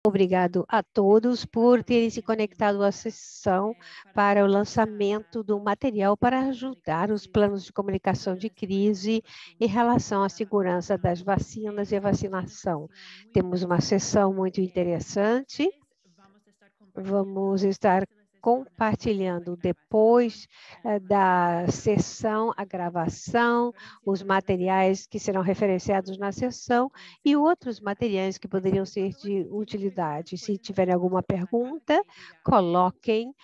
Obrigado a todos por terem se conectado à sessão para o lançamento do material para ajudar os planos de comunicação de crise em relação à segurança das vacinas e a vacinação. Temos uma sessão muito interessante. Vamos estar compartilhando depois da sessão, a gravação, os materiais que serão referenciados na sessão e outros materiais que poderiam ser de utilidade. Se tiverem alguma pergunta, coloquem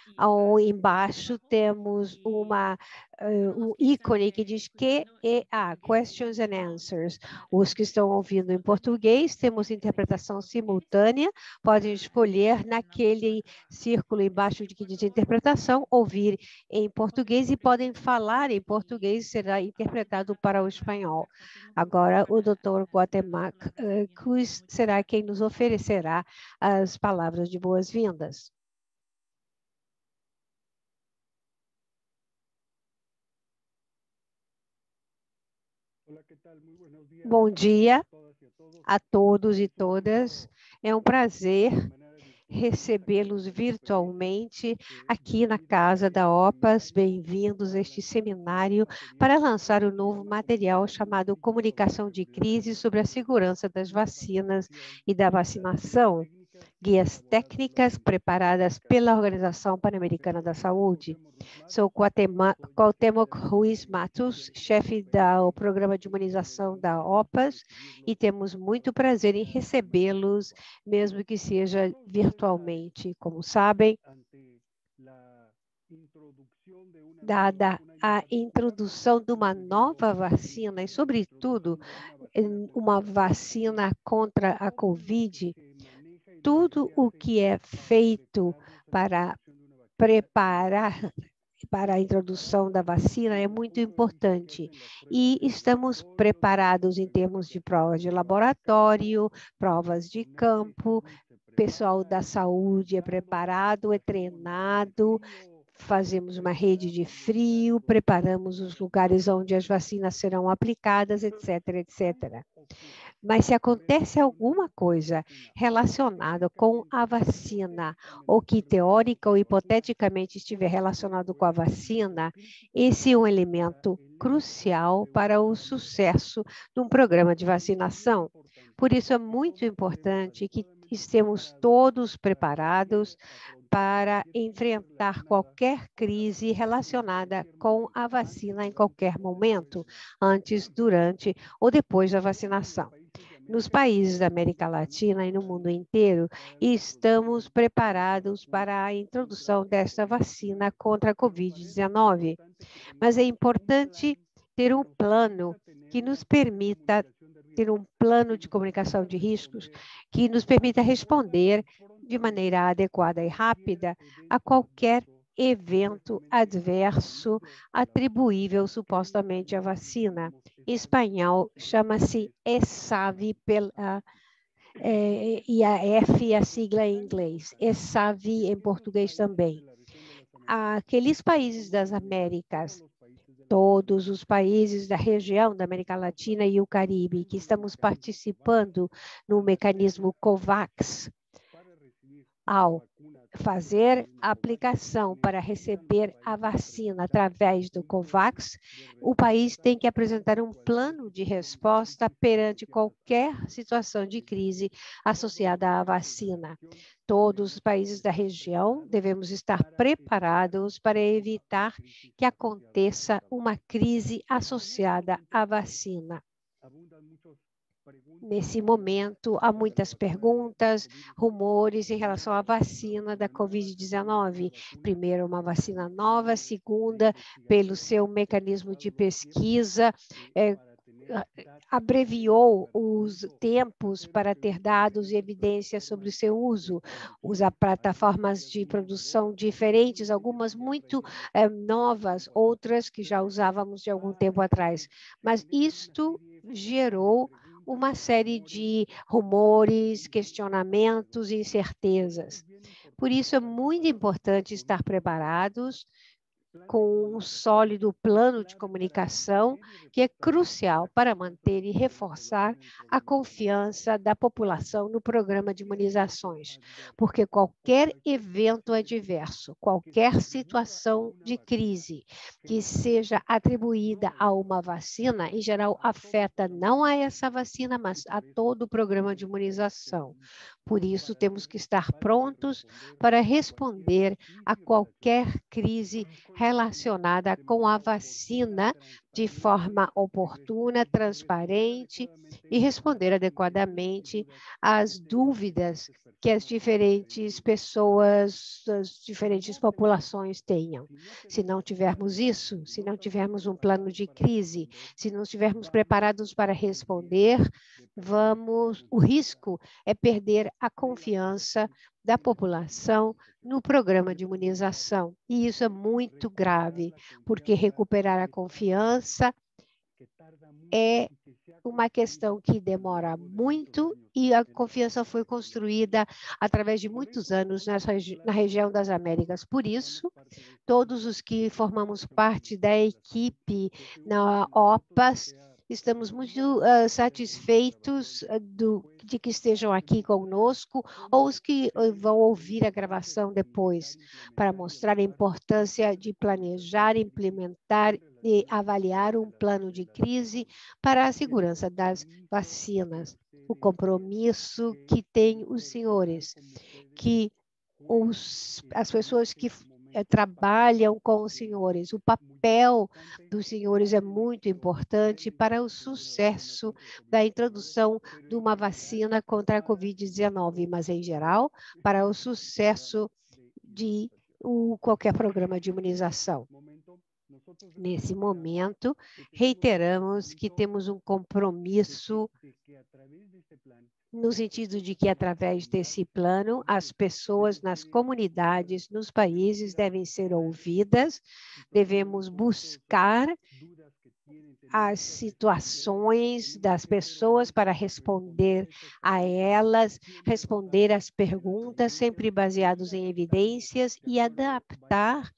embaixo, temos um ícone que diz QEA, Questions and Answers. Os que estão ouvindo em português, temos interpretação simultânea, podem escolher naquele círculo embaixo de que diz interpretação, ouvir em português e podem falar em português, será interpretado para o espanhol. Agora, o Dr. Guatemac Cruz será quem nos oferecerá as palavras de boas-vindas. Bom dia a todos e todas. É um prazer recebê-los virtualmente aqui na casa da OPAS. Bem-vindos a este seminário para lançar o novo material chamado Comunicação de Crise sobre a Segurança das Vacinas e da Vacinação. Guias técnicas preparadas pela Organização Pan-Americana da Saúde. Sou Cuauhtémoc Ruiz Matos, chefe do Programa de Imunização da OPAS, e temos muito prazer em recebê-los, mesmo que seja virtualmente. Como sabem, dada a introdução de uma nova vacina, e sobretudo uma vacina contra a Covid, tudo o que é feito para preparar para a introdução da vacina é muito importante e estamos preparados em termos de provas de laboratório, provas de campo, pessoal da saúde é preparado, é treinado, fazemos uma rede de frio, preparamos os lugares onde as vacinas serão aplicadas, etc., etc. Mas se acontece alguma coisa relacionada com a vacina, ou que teórica ou hipoteticamente estiver relacionado com a vacina, esse é um elemento crucial para o sucesso de um programa de vacinação. Por isso é muito importante que estemos todos preparados para enfrentar qualquer crise relacionada com a vacina em qualquer momento, antes, durante ou depois da vacinação. Nos países da América Latina e no mundo inteiro, estamos preparados para a introdução desta vacina contra a Covid-19. Mas é importante ter um plano que nos permita ter um plano de comunicação de riscos que nos permita responder de maneira adequada e rápida a qualquer evento adverso atribuível supostamente à vacina. Em espanhol, chama-se ESAVI, e a F é a sigla em inglês, ESAVI em português também. Aqueles países das Américas, todos os países da região da América Latina e o Caribe, que estamos participando no mecanismo COVAX, ao fazer a aplicação para receber a vacina através do COVAX, o país tem que apresentar um plano de resposta perante qualquer situação de crise associada à vacina. Todos os países da região devemos estar preparados para evitar que aconteça uma crise associada à vacina. Nesse momento, há muitas perguntas, rumores em relação à vacina da Covid-19. Primeiro, uma vacina nova. Segunda, pelo seu mecanismo de pesquisa, abreviou os tempos para ter dados e evidências sobre o seu uso. Usa plataformas de produção diferentes, algumas muito novas, outras que já usávamos de algum tempo atrás. Mas isto gerou uma série de rumores, questionamentos e incertezas. Por isso, é muito importante estar preparados com um sólido plano de comunicação que é crucial para manter e reforçar a confiança da população no programa de imunizações, porque qualquer evento adverso, qualquer situação de crise que seja atribuída a uma vacina, em geral afeta não a essa vacina, mas a todo o programa de imunização. Por isso, temos que estar prontos para responder a qualquer crise relacionada com a vacina de forma oportuna, transparente e responder adequadamente às dúvidas que as diferentes pessoas, as diferentes populações tenham. Se não tivermos isso, se não tivermos um plano de crise, se não estivermos preparados para responder, o risco é perder a confiança da população no programa de imunização. E isso é muito grave, porque recuperar a confiança é uma questão que demora muito e a confiança foi construída através de muitos anos na região das Américas. Por isso, todos os que formamos parte da equipe na OPAS, estamos muito satisfeitos de que estejam aqui conosco ou os que vão ouvir a gravação depois, para mostrar a importância de planejar, implementar e avaliar um plano de crise para a segurança das vacinas. O compromisso que têm os senhores, que as pessoas que trabalham com os senhores. O papel dos senhores é muito importante para o sucesso da introdução de uma vacina contra a Covid-19, mas, em geral, para o sucesso de qualquer programa de imunização. Nesse momento, reiteramos que temos um compromisso no sentido de que, através desse plano, as pessoas nas comunidades, nos países, devem ser ouvidas, devemos buscar as situações das pessoas para responder a elas, responder às perguntas, sempre baseados em evidências, e adaptar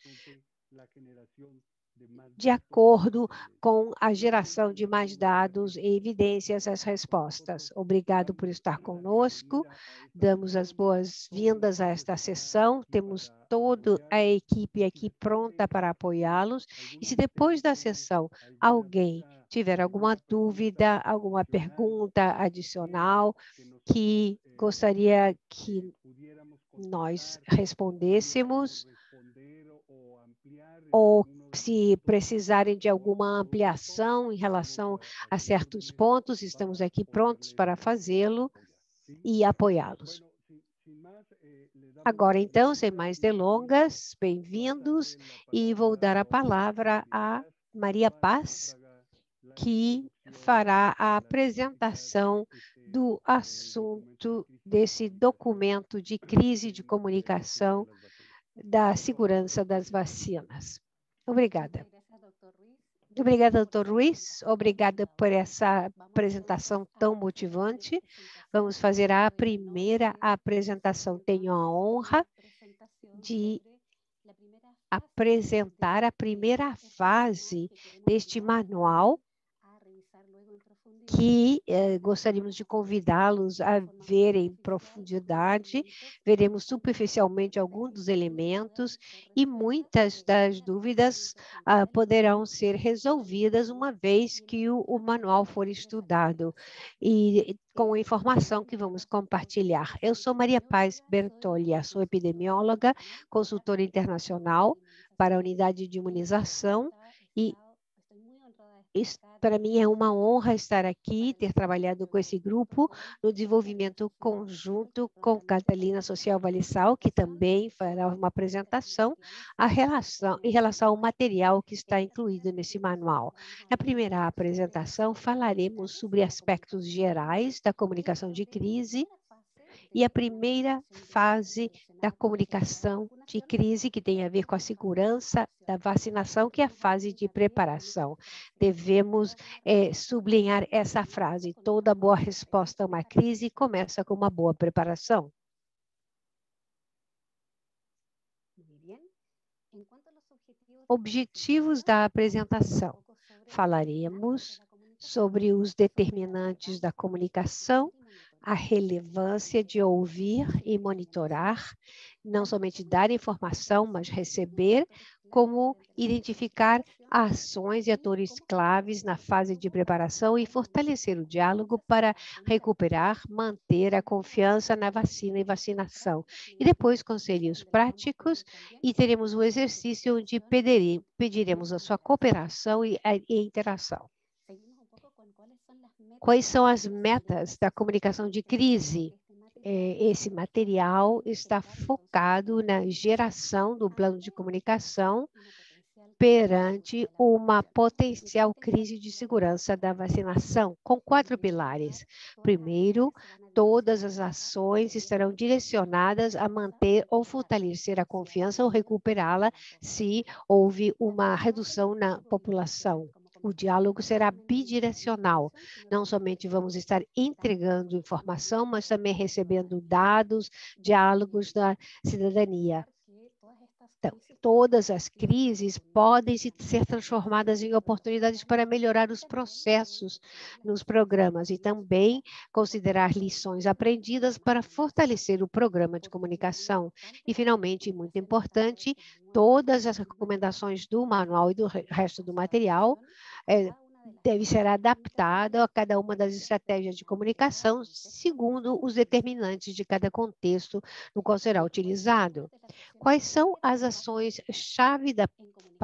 de acordo com a geração de mais dados e evidências às respostas. Obrigado por estar conosco. Damos as boas-vindas a esta sessão. Temos toda a equipe aqui pronta para apoiá-los. E se depois da sessão alguém tiver alguma dúvida, alguma pergunta adicional que gostaria que nós respondêssemos, ou se precisarem de alguma ampliação em relação a certos pontos, estamos aqui prontos para fazê-lo e apoiá-los. Agora, então, sem mais delongas, bem-vindos, e vou dar a palavra a Maria Paz, que fará a apresentação do assunto desse documento de crise de comunicação da segurança das vacinas. Obrigada. Obrigada, Dr. Ruiz. Obrigada por essa apresentação tão motivante. Vamos fazer a primeira apresentação. Tenho a honra de apresentar a primeira fase deste manual, que gostaríamos de convidá-los a ver em profundidade. Veremos superficialmente alguns dos elementos e muitas das dúvidas poderão ser resolvidas uma vez que o manual for estudado e com a informação que vamos compartilhar. Eu sou Maria Paz Bertolli, sou epidemióloga, consultora internacional para a unidade de imunização e para mim é uma honra estar aqui, ter trabalhado com esse grupo no desenvolvimento conjunto com Catalina Social Valissal, que também fará uma apresentação em relação ao material que está incluído nesse manual. Na primeira apresentação, falaremos sobre aspectos gerais da comunicação de crise e a primeira fase da comunicação de crise, que tem a ver com a segurança da vacinação, que é a fase de preparação. Devemos sublinhar essa frase: toda boa resposta a uma crise começa com uma boa preparação. objetivos da apresentação. Falaremos sobre os determinantes da comunicação, a relevância de ouvir e monitorar, não somente dar informação, mas receber, como identificar ações e atores claves na fase de preparação e fortalecer o diálogo para recuperar, manter a confiança na vacina e vacinação. E depois, conselhos práticos, e teremos um exercício onde pediremos a sua cooperação e interação. Quais são as metas da comunicação de crise? Esse material está focado na geração do plano de comunicação perante uma potencial crise de segurança da vacinação, com 4 pilares. Primeiro, todas as ações estarão direcionadas a manter ou fortalecer a confiança ou recuperá-la se houve uma redução na população. O diálogo será bidirecional. Não somente vamos estar entregando informação, mas também recebendo dados, diálogos da cidadania. Então, todas as crises podem ser transformadas em oportunidades para melhorar os processos nos programas e também considerar lições aprendidas para fortalecer o programa de comunicação. E, finalmente, muito importante, todas as recomendações do manual e do resto do material deve ser adaptado a cada uma das estratégias de comunicação, segundo os determinantes de cada contexto no qual será utilizado. Quais são as ações-chave da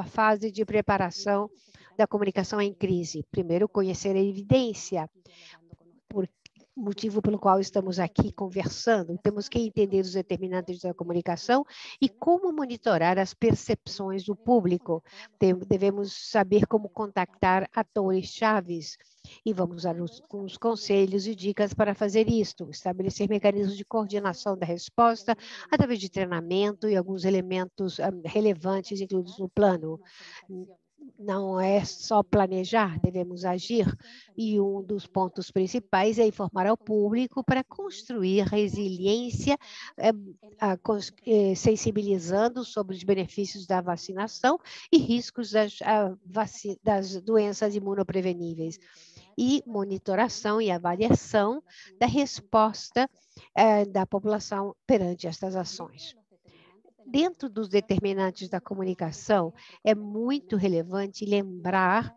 fase de preparação da comunicação em crise? Primeiro, conhecer a evidência, motivo pelo qual estamos aqui conversando. Temos que entender os determinantes da comunicação e como monitorar as percepções do público. Devemos saber como contactar atores chaves e vamos dar uns conselhos e dicas para fazer isto. Estabelecer mecanismos de coordenação da resposta através de treinamento e alguns elementos relevantes incluídos no plano. Não é só planejar, devemos agir. E um dos pontos principais é informar ao público para construir resiliência, sensibilizando sobre os benefícios da vacinação e riscos das doenças imunopreveníveis. E monitoração e avaliação da resposta da população perante estas ações. Dentro dos determinantes da comunicação, é muito relevante lembrar,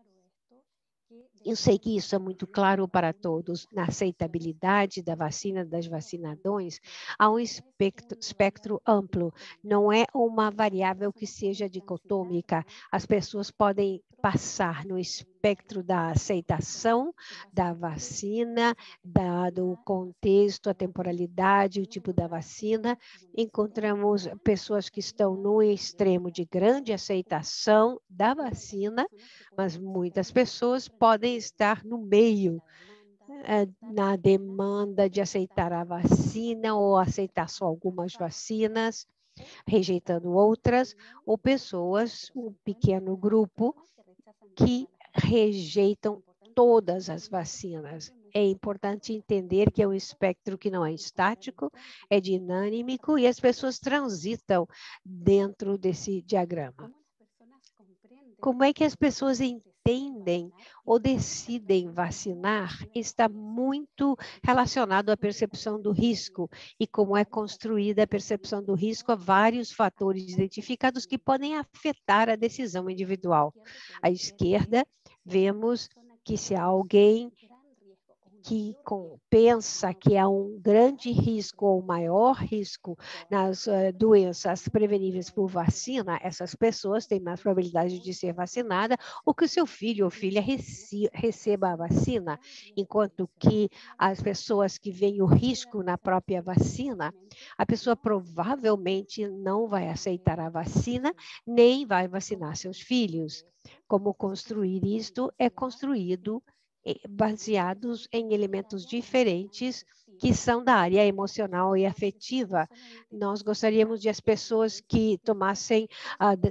eu sei que isso é muito claro para todos, na aceitabilidade da vacina, das vacinadões, há um espectro amplo, não é uma variável que seja dicotômica. As pessoas podem passar no espectro da aceitação da vacina, dado o contexto, a temporalidade, o tipo da vacina. Encontramos pessoas que estão no extremo de grande aceitação da vacina, mas muitas pessoas podem estar no meio, na demanda de aceitar a vacina ou aceitar só algumas vacinas, rejeitando outras, ou pessoas, um pequeno grupo, que rejeitam todas as vacinas. É importante entender que é um espectro que não é estático, é dinâmico e as pessoas transitam dentro desse diagrama. Como é que as pessoas entendem ou decidem vacinar está muito relacionado à percepção do risco e como é construída a percepção do risco a vários fatores identificados que podem afetar a decisão individual. À esquerda, vemos que se alguém que pensa que há um grande risco ou maior risco nas doenças preveníveis por vacina, essas pessoas têm mais probabilidade de ser vacinada ou que o seu filho ou filha receba a vacina, enquanto que as pessoas que veem o risco na própria vacina, a pessoa provavelmente não vai aceitar a vacina, nem vai vacinar seus filhos. Como construir isto é construído baseados em elementos diferentes que são da área emocional e afetiva. Nós gostaríamos de as pessoas que tomassem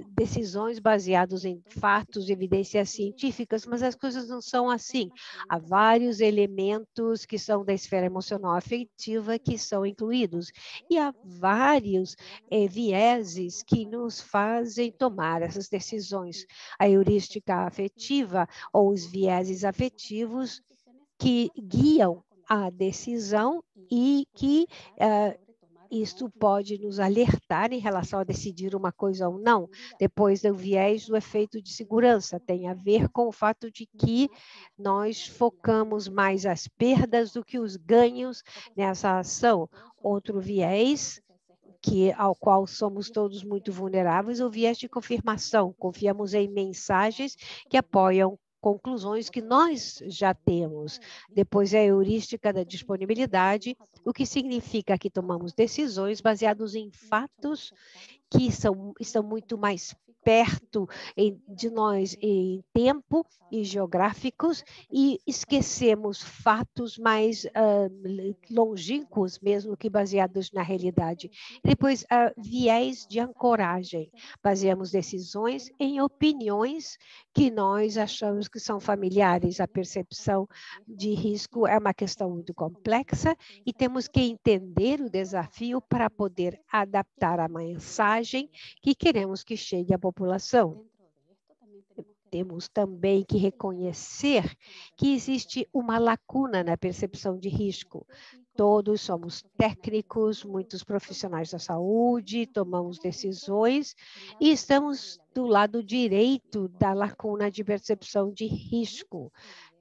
decisões baseadas em fatos, evidências científicas, mas as coisas não são assim. Há vários elementos que são da esfera emocional afetiva que são incluídos, e há vários vieses que nos fazem tomar essas decisões. A heurística afetiva ou os vieses afetivos que guiam a decisão e que isto pode nos alertar em relação a decidir uma coisa ou não. Depois do viés do efeito de segurança, tem a ver com o fato de que nós focamos mais as perdas do que os ganhos nessa ação. Outro viés ao qual somos todos muito vulneráveis, é o viés de confirmação. Confiamos em mensagens que apoiam conclusões que nós já temos. Depois, é a heurística da disponibilidade, o que significa que tomamos decisões baseadas em fatos que estão muito mais perto de nós em tempo e geográficos, e esquecemos fatos mais longínquos, mesmo que baseados na realidade. Depois, viés de ancoragem. Baseamos decisões em opiniões que nós achamos que são familiares. A percepção de risco é uma questão muito complexa e temos que entender o desafio para poder adaptar a mensagem que queremos que chegue à população. Temos também que reconhecer que existe uma lacuna na percepção de risco. Todos somos técnicos, muitos profissionais da saúde, tomamos decisões e estamos do lado direito da lacuna de percepção de risco.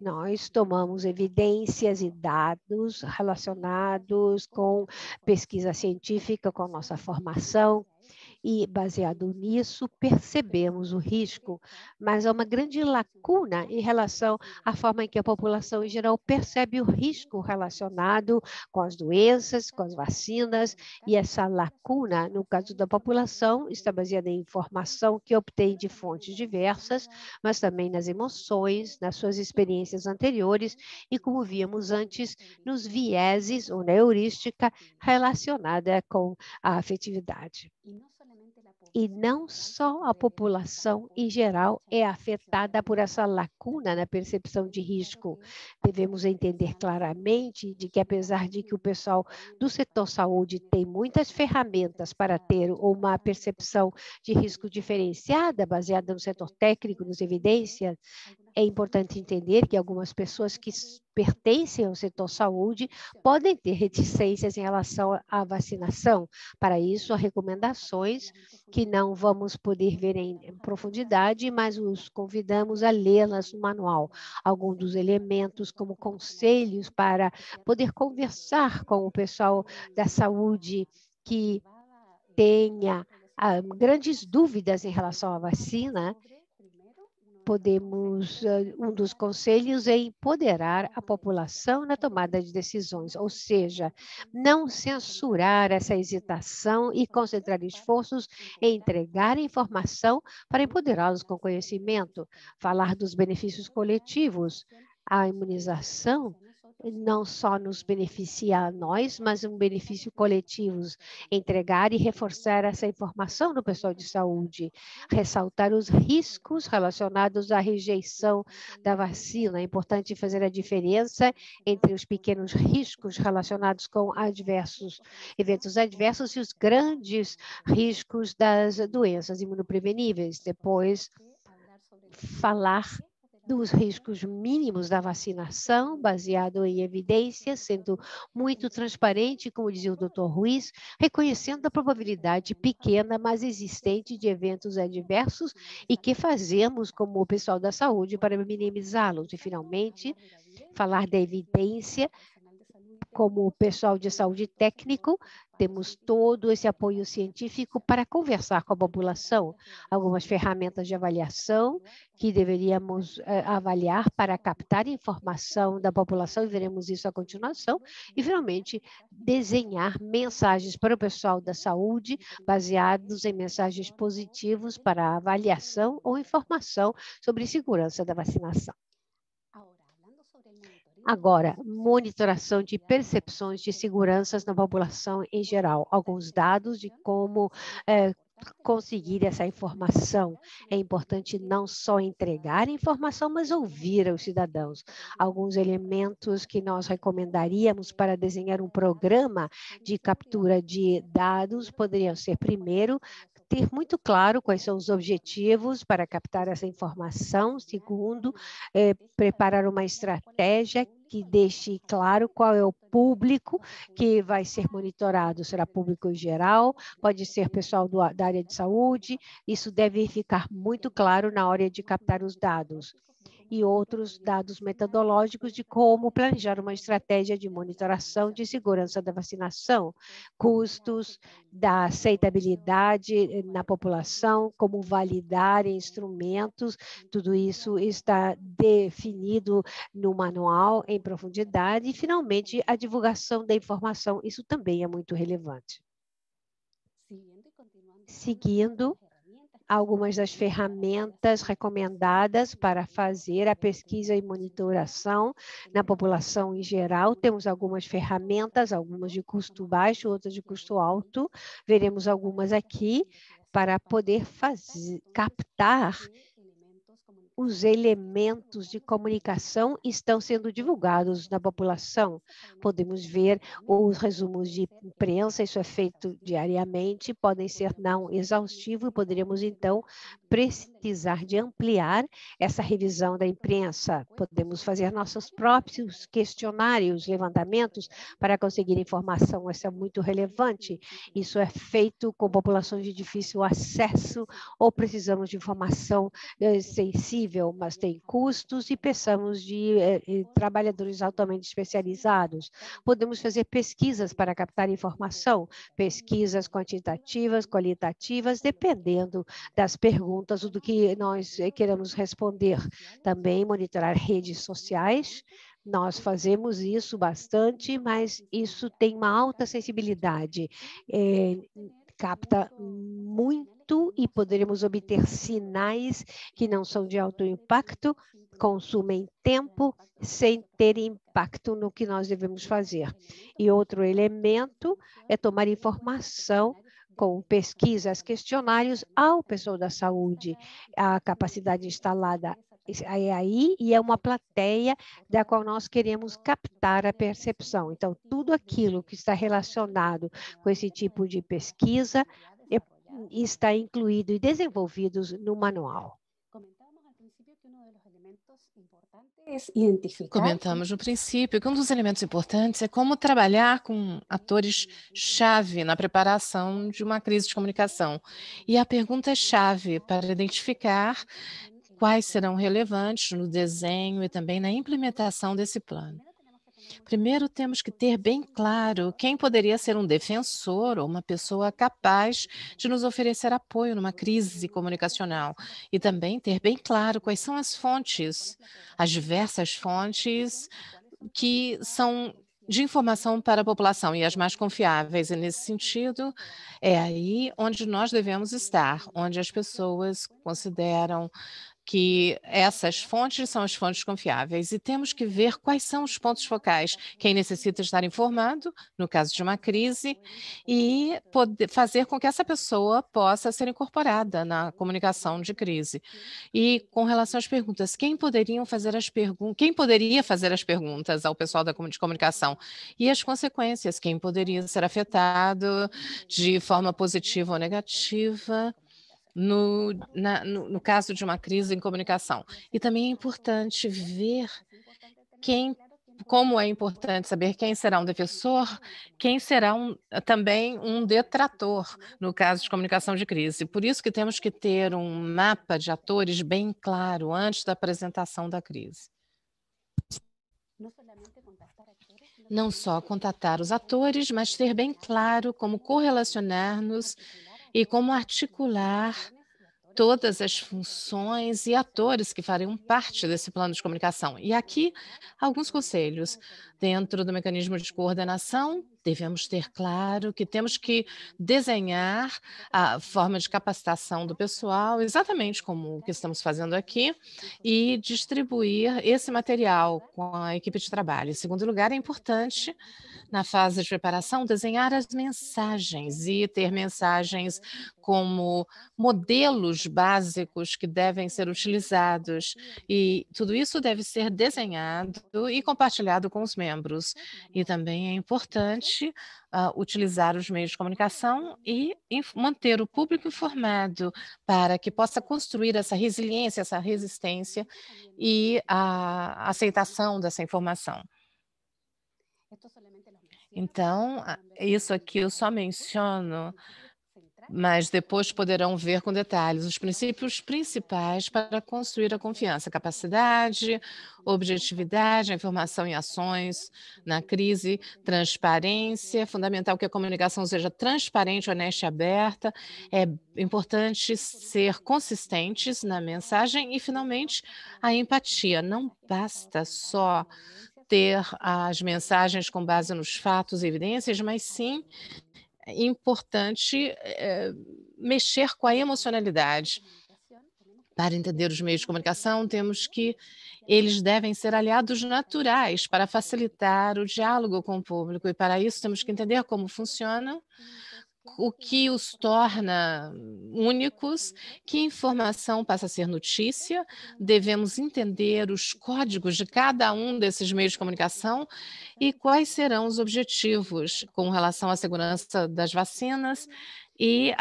Nós tomamos evidências e dados relacionados com pesquisa científica, com nossa formação, e, baseado nisso, percebemos o risco, mas há uma grande lacuna em relação à forma em que a população em geral percebe o risco relacionado com as doenças, com as vacinas, e essa lacuna, no caso da população, está baseada em informação que obtém de fontes diversas, mas também nas emoções, nas suas experiências anteriores e, como víamos antes, nos vieses ou na heurística relacionada com a afetividade. E não só a população em geral é afetada por essa lacuna na percepção de risco. Devemos entender claramente de que, apesar de que o pessoal do setor saúde tem muitas ferramentas para ter uma percepção de risco diferenciada, baseada no setor técnico, nas evidências, é importante entender que algumas pessoas que pertencem ao setor saúde podem ter reticências em relação à vacinação. Para isso, há recomendações que não vamos poder ver em profundidade, mas os convidamos a lê-las no manual. Alguns dos elementos, como conselhos para poder conversar com o pessoal da saúde que tenha grandes dúvidas em relação à vacina. Um dos conselhos é empoderar a população na tomada de decisões, ou seja, não censurar essa hesitação e concentrar esforços em entregar informação para empoderá-los com conhecimento, falar dos benefícios coletivos. A imunização não só nos beneficia a nós, mas um benefício coletivo, entregar e reforçar essa informação no pessoal de saúde, ressaltar os riscos relacionados à rejeição da vacina. É importante fazer a diferença entre os pequenos riscos relacionados com eventos adversos e os grandes riscos das doenças imunopreveníveis. Depois, falar dos riscos mínimos da vacinação, baseado em evidências, sendo muito transparente, como dizia o Dr. Ruiz, reconhecendo a probabilidade pequena, mas existente de eventos adversos e que fazemos como o pessoal da saúde para minimizá-los. E, finalmente, falar da evidência como o pessoal de saúde técnico, temos todo esse apoio científico para conversar com a população. Algumas ferramentas de avaliação que deveríamos avaliar para captar informação da população, e veremos isso à continuação. E, finalmente, desenhar mensagens para o pessoal da saúde, baseados em mensagens positivas para avaliação ou informação sobre segurança da vacinação. Agora, monitoração de percepções de seguranças na população em geral. Alguns dados de como conseguir essa informação. É importante não só entregar informação, mas ouvir os cidadãos. Alguns elementos que nós recomendaríamos para desenhar um programa de captura de dados poderiam ser, primeiro, ter muito claro quais são os objetivos para captar essa informação. Segundo, preparar uma estratégia que deixe claro qual é o público que vai ser monitorado. Será público em geral, pode ser pessoal da área de saúde. Isso deve ficar muito claro na hora de captar os dados. E outros dados metodológicos de como planejar uma estratégia de monitoração de segurança da vacinação, custos, da aceitabilidade na população, como validar instrumentos, tudo isso está definido no manual em profundidade. E, finalmente, a divulgação da informação, isso também é muito relevante. Seguindo, algumas das ferramentas recomendadas para fazer a pesquisa e monitoração na população em geral. Temos algumas ferramentas, algumas de custo baixo, outras de custo alto. Veremos algumas aqui para poder captar os elementos de comunicação estão sendo divulgados na população. Podemos ver os resumos de imprensa, isso é feito diariamente, podem ser não exaustivos, poderíamos então precisar de ampliar essa revisão da imprensa. Podemos fazer nossos próprios questionários, levantamentos para conseguir informação, isso é muito relevante. Isso é feito com populações de difícil acesso ou precisamos de informação sensível, mas tem custos e precisamos de trabalhadores altamente especializados. Podemos fazer pesquisas para captar informação, pesquisas quantitativas, qualitativas, dependendo das perguntas ou do que nós queremos responder. Também monitorar redes sociais. Nós fazemos isso bastante, mas isso tem uma alta sensibilidade. Capta muito e poderemos obter sinais que não são de alto impacto, consumem tempo sem ter impacto no que nós devemos fazer. E outro elemento é tomar informação com pesquisas, questionários ao pessoal da saúde. A capacidade instalada é aí e é uma plateia da qual nós queremos captar a percepção. Então, tudo aquilo que está relacionado com esse tipo de pesquisa está incluído e desenvolvido no manual. Comentamos no princípio que um dos elementos importantes é como trabalhar com atores-chave na preparação de uma crise de comunicação. E a pergunta é chave para identificar quais serão relevantes no desenho e também na implementação desse plano. Primeiro, temos que ter bem claro quem poderia ser um defensor ou uma pessoa capaz de nos oferecer apoio numa crise comunicacional. E também ter bem claro quais são as fontes, as diversas fontes que são de informação para a população e as mais confiáveis. E, nesse sentido, é aí onde nós devemos estar, onde as pessoas consideram que essas fontes são as fontes confiáveis e temos que ver quais são os pontos focais, quem necessita estar informado, no caso de uma crise, e poder fazer com que essa pessoa possa ser incorporada na comunicação de crise. E com relação às perguntas, quem poderia fazer as perguntas ao pessoal de comunicação? E as consequências, quem poderia ser afetado de forma positiva ou negativa no caso de uma crise em comunicação. E também é importante ver como é importante saber quem será um defensor, quem será também um detrator no caso de comunicação de crise. Por isso que temos que ter um mapa de atores bem claro antes da apresentação da crise. Não só contatar os atores, mas ter bem claro como correlacionar-nos e como articular todas as funções e atores que fariam parte desse plano de comunicação. E aqui, alguns conselhos. Dentro do mecanismo de coordenação, Devemos ter claro que temos que desenhar a forma de capacitação do pessoal, exatamente como o que estamos fazendo aqui, e distribuir esse material com a equipe de trabalho. Em segundo lugar, é importante, na fase de preparação, desenhar as mensagens e ter mensagens como modelos básicos que devem ser utilizados. E tudo isso deve ser desenhado e compartilhado com os membros. E também é importante utilizar os meios de comunicação e manter o público informado para que possa construir essa resiliência, essa resistência e a aceitação dessa informação. Então, isso aqui eu só menciono, mas depois poderão ver com detalhes os princípios principais para construir a confiança: capacidade, objetividade, a informação e ações na crise, transparência, fundamental que a comunicação seja transparente, honesta e aberta, é importante ser consistentes na mensagem e, finalmente, a empatia. Não basta só ter as mensagens com base nos fatos e evidências, mas sim é importante mexer com a emocionalidade. Para entender os meios de comunicação, temos que eles devem ser aliados naturais para facilitar o diálogo com o público, e para isso temos que entender como funcionam, o que os torna únicos, que informação passa a ser notícia, devemos entender os códigos de cada um desses meios de comunicação e quais serão os objetivos com relação à segurança das vacinas. E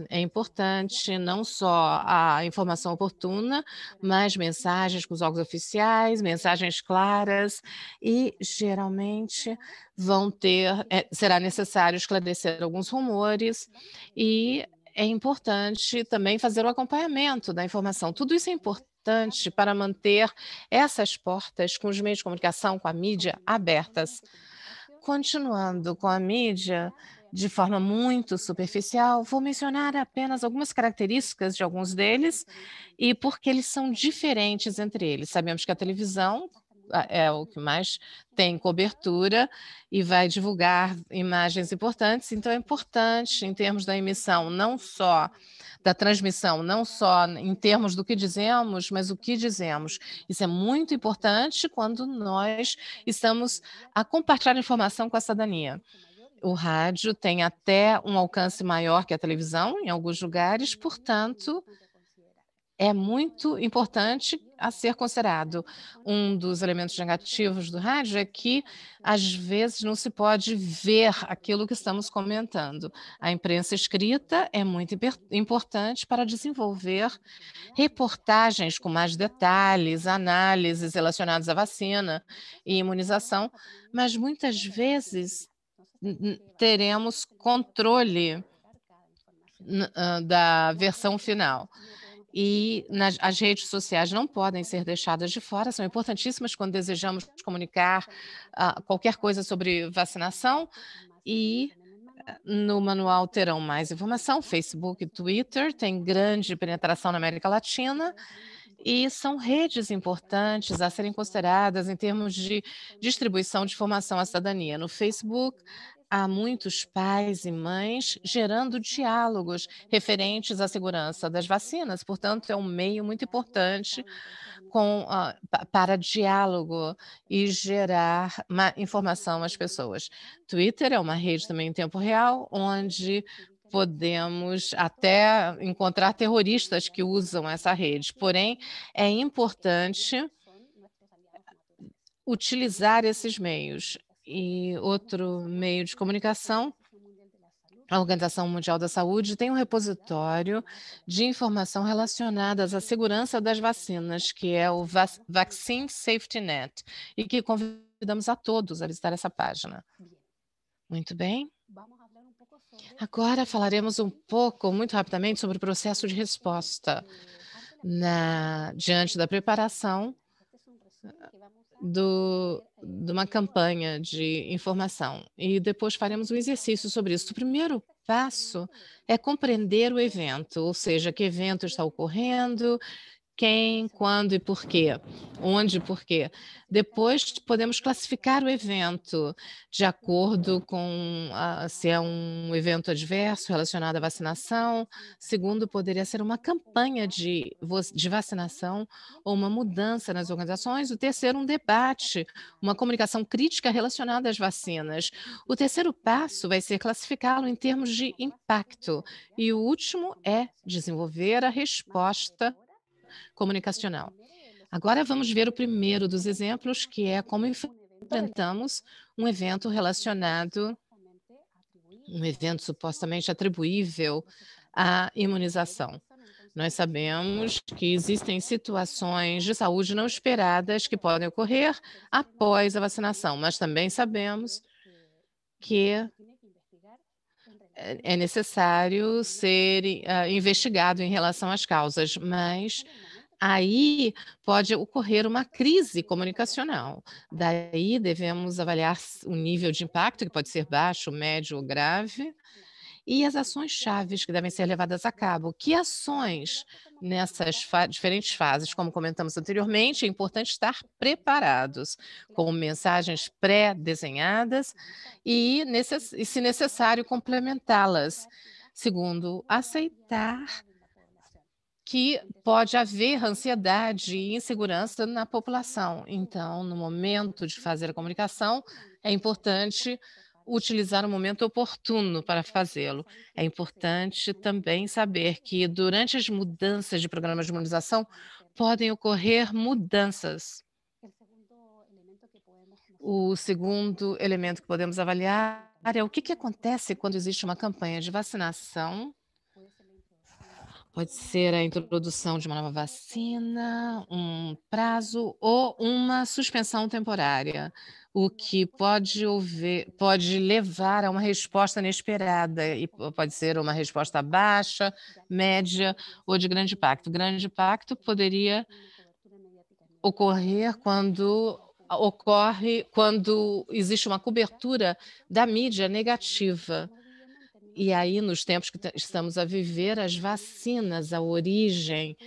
é importante não só a informação oportuna, mas mensagens com os órgãos oficiais, mensagens claras e, geralmente, será necessário esclarecer alguns rumores e é importante também fazer o acompanhamento da informação. Tudo isso é importante para manter essas portas com os meios de comunicação, com a mídia abertas. Continuando com a mídia, de forma muito superficial, vou mencionar apenas algumas características de alguns deles e porque eles são diferentes entre eles. Sabemos que a televisão é o que mais tem cobertura e vai divulgar imagens importantes, então é importante em termos da emissão, não só da transmissão, não só em termos do que dizemos, mas o que dizemos. Isso é muito importante quando nós estamos a compartilhar informação com a cidadania. O rádio tem até um alcance maior que a televisão em alguns lugares, portanto, é muito importante a ser considerado. Um dos elementos negativos do rádio é que, às vezes, não se pode ver aquilo que estamos comentando. A imprensa escrita é muito importante para desenvolver reportagens com mais detalhes, análises relacionadas à vacina e imunização, mas muitas vezes teremos controle da versão final. E as redes sociais não podem ser deixadas de fora, são importantíssimas quando desejamos comunicar qualquer coisa sobre vacinação. E no manual terão mais informação. Facebook e Twitter têm grande penetração na América Latina e são redes importantes a serem consideradas em termos de distribuição de informação à cidadania. No Facebook, há muitos pais e mães gerando diálogos referentes à segurança das vacinas, portanto, é um meio muito importante para diálogo e gerar informação às pessoas. Twitter é uma rede também em tempo real, onde podemos até encontrar terroristas que usam essa rede, porém, é importante utilizar esses meios. E outro meio de comunicação, a Organização Mundial da Saúde tem um repositório de informação relacionadas à segurança das vacinas, que é o Vaccine Safety Net, e que convidamos a todos a visitar essa página. Muito bem. Agora falaremos um pouco, muito rapidamente, sobre o processo de resposta diante da preparação de uma campanha de informação. E depois faremos um exercício sobre isso. O primeiro passo é compreender o evento, ou seja, que evento está ocorrendo, quem, quando e por quê, onde e por quê. Depois, podemos classificar o evento de acordo com se é um evento adverso relacionado à vacinação. Segundo, poderia ser uma campanha de vacinação ou uma mudança nas organizações. O terceiro, um debate, uma comunicação crítica relacionada às vacinas. O terceiro passo vai ser classificá-lo em termos de impacto. E o último é desenvolver a resposta comunicacional. Agora vamos ver o primeiro dos exemplos, que é como enfrentamos um evento relacionado, um evento supostamente atribuível à imunização. Nós sabemos que existem situações de saúde não esperadas que podem ocorrer após a vacinação, mas também sabemos que é necessário ser investigado em relação às causas, mas aí pode ocorrer uma crise comunicacional. Daí devemos avaliar o nível de impacto, que pode ser baixo, médio ou grave, e as ações chaves que devem ser levadas a cabo. Que ações nessas diferentes fases, como comentamos anteriormente, é importante estar preparados, com mensagens pré-desenhadas e, se necessário, complementá-las. Segundo, aceitar que pode haver ansiedade e insegurança na população. Então, no momento de fazer a comunicação, é importante utilizar o momento oportuno para fazê-lo. É importante também saber que, durante as mudanças de programas de imunização, podem ocorrer mudanças. O segundo elemento que podemos avaliar é o que acontece quando existe uma campanha de vacinação. Pode ser a introdução de uma nova vacina, um prazo ou uma suspensão temporária, o que pode levar a uma resposta inesperada e pode ser uma resposta baixa, média ou de grande impacto. Grande impacto poderia ocorrer quando existe uma cobertura da mídia negativa. E aí, nos tempos que estamos a viver, as vacinas, a origem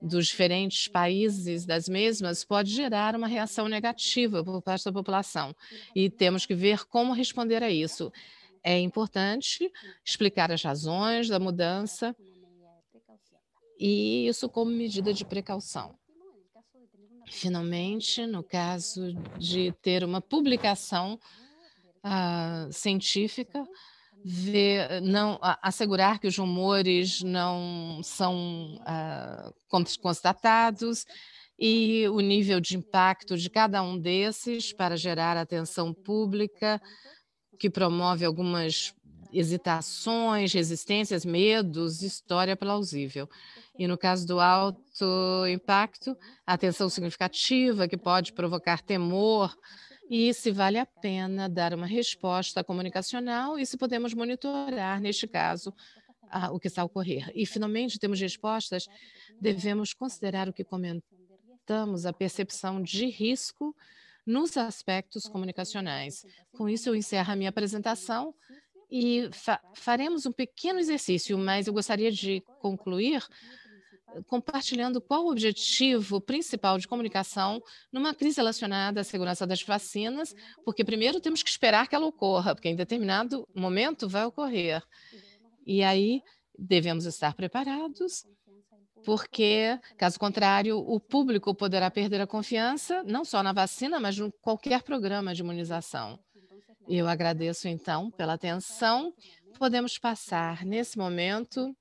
dos diferentes países das mesmas pode gerar uma reação negativa por parte da população. E temos que ver como responder a isso. É importante explicar as razões da mudança e isso como medida de precaução. Finalmente, no caso de ter uma publicação científica, assegurar que os rumores não são constatados e o nível de impacto de cada um desses para gerar atenção pública, que promove algumas hesitações, resistências, medos, história plausível. E no caso do alto impacto, atenção significativa, que pode provocar temor, e se vale a pena dar uma resposta comunicacional e se podemos monitorar, neste caso, o que está a ocorrer. E, finalmente, temos respostas, devemos considerar o que comentamos, a percepção de risco nos aspectos comunicacionais. Com isso, eu encerro a minha apresentação e faremos um pequeno exercício, mas eu gostaria de concluir compartilhando qual o objetivo principal de comunicação numa crise relacionada à segurança das vacinas, porque primeiro temos que esperar que ela ocorra, porque em determinado momento vai ocorrer. E aí devemos estar preparados, porque, caso contrário, o público poderá perder a confiança, não só na vacina, mas em qualquer programa de imunização. Eu agradeço, então, pela atenção. Podemos passar, nesse momento.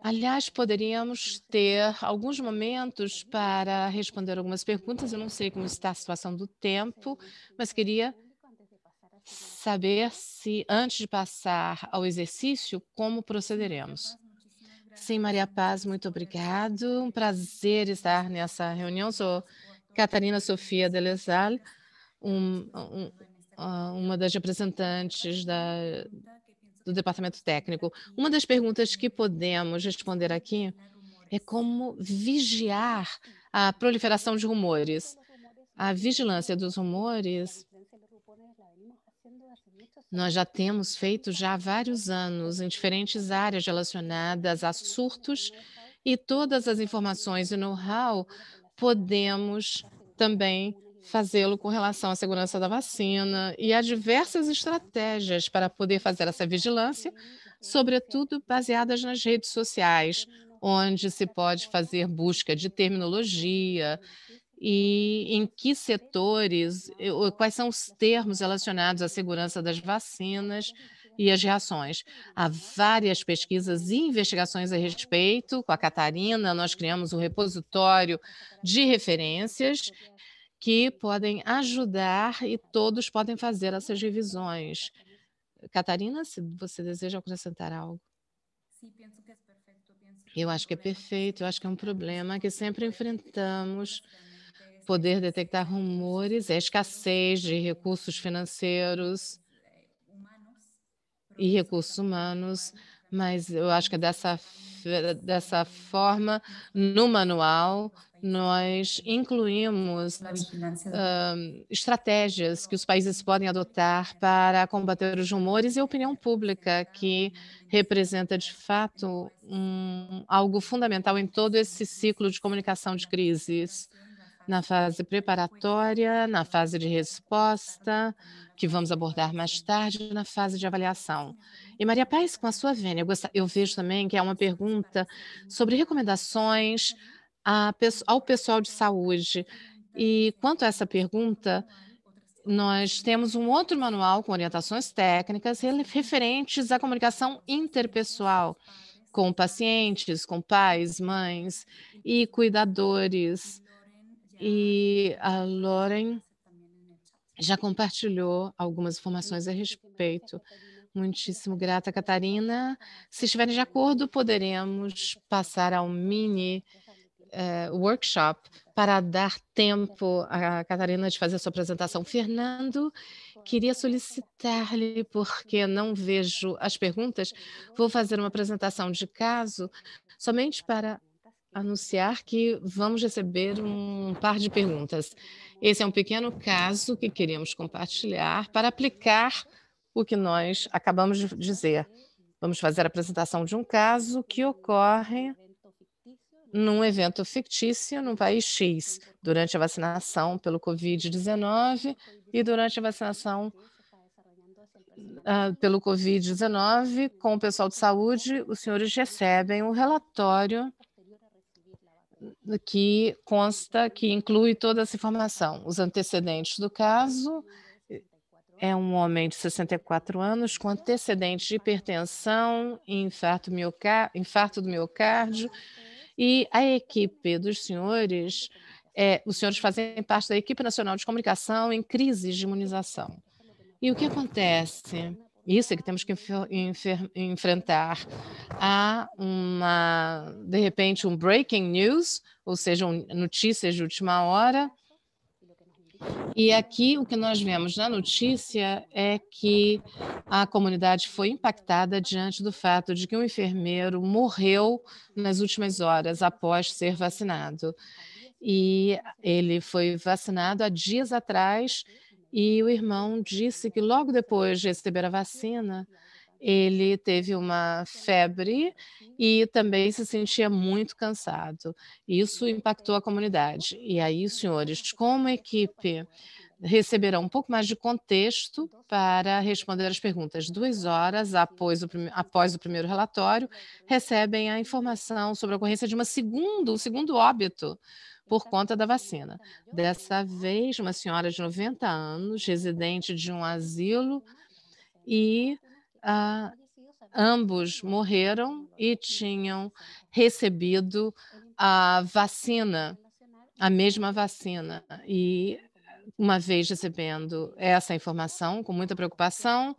Aliás, poderíamos ter alguns momentos para responder algumas perguntas. Eu não sei como está a situação do tempo, mas queria saber se, antes de passar ao exercício, como procederemos. Sim, Maria Paz, muito obrigado. Um prazer estar nessa reunião. Sou Catarina Sofia Delezal, uma das representantes do Departamento Técnico. Uma das perguntas que podemos responder aqui é como vigiar a proliferação de rumores. A vigilância dos rumores, nós já temos feito já há vários anos em diferentes áreas relacionadas a surtos E todas as informações e know-how podemos também fazê-lo com relação à segurança da vacina e há diversas estratégias para poder fazer essa vigilância, sobretudo baseadas nas redes sociais, onde se pode fazer busca de terminologia e em que setores, quais são os termos relacionados à segurança das vacinas e as reações. Há várias pesquisas e investigações a respeito. Com a Catarina, nós criamos um repositório de referências que podem ajudar e todos podem fazer essas revisões. Catarina, se você deseja acrescentar algo. Eu acho que é perfeito, eu acho que é um problema que sempre enfrentamos, poder detectar rumores, a escassez de recursos financeiros e recursos humanos, mas eu acho que dessa forma, no manual, nós incluímos estratégias que os países podem adotar para combater os rumores e a opinião pública, que representa, de fato, algo fundamental em todo esse ciclo de comunicação de crises, na fase preparatória, na fase de resposta, que vamos abordar mais tarde, na fase de avaliação. E Maria Paz, com a sua vênia, eu vejo também que há uma pergunta sobre recomendações ao pessoal de saúde. E quanto a essa pergunta, nós temos um outro manual com orientações técnicas referentes à comunicação interpessoal com pacientes, com pais, mães e cuidadores. E a Lauren já compartilhou algumas informações a respeito. Muitíssimo grata, Catarina. Se estiverem de acordo, poderemos passar ao mini workshop para dar tempo à Catarina de fazer a sua apresentação. Fernando, queria solicitar-lhe, porque não vejo as perguntas, vou fazer uma apresentação de caso somente para anunciar que vamos receber um par de perguntas. Esse é um pequeno caso que queríamos compartilhar para aplicar o que nós acabamos de dizer. Vamos fazer a apresentação de um caso que ocorre num evento fictício no país X, durante a vacinação pelo Covid-19 e durante a vacinação pelo Covid-19 com o pessoal de saúde, os senhores recebem um relatório que consta, que inclui toda essa informação. Os antecedentes do caso é um homem de 64 anos com antecedentes de hipertensão, infarto do miocárdio, e a equipe dos senhores, os senhores fazem parte da equipe nacional de comunicação em crises de imunização. E o que acontece? Isso é que temos que enfrentar. Há de repente, um breaking news, ou seja, notícias de última hora. E aqui o que nós vemos na notícia é que a comunidade foi impactada diante do fato de que um enfermeiro morreu nas últimas horas após ser vacinado. E ele foi vacinado há dias atrás e o irmão disse que logo depois de receber a vacina, ele teve uma febre e também se sentia muito cansado. Isso impactou a comunidade. E aí, senhores, como equipe, receberão um pouco mais de contexto para responder as perguntas. 2 horas após o primeiro relatório, recebem a informação sobre a ocorrência de um segundo óbito por conta da vacina. Dessa vez, uma senhora de 90 anos, residente de um asilo, e ambos morreram e tinham recebido a vacina, a mesma vacina. E uma vez recebendo essa informação, com muita preocupação,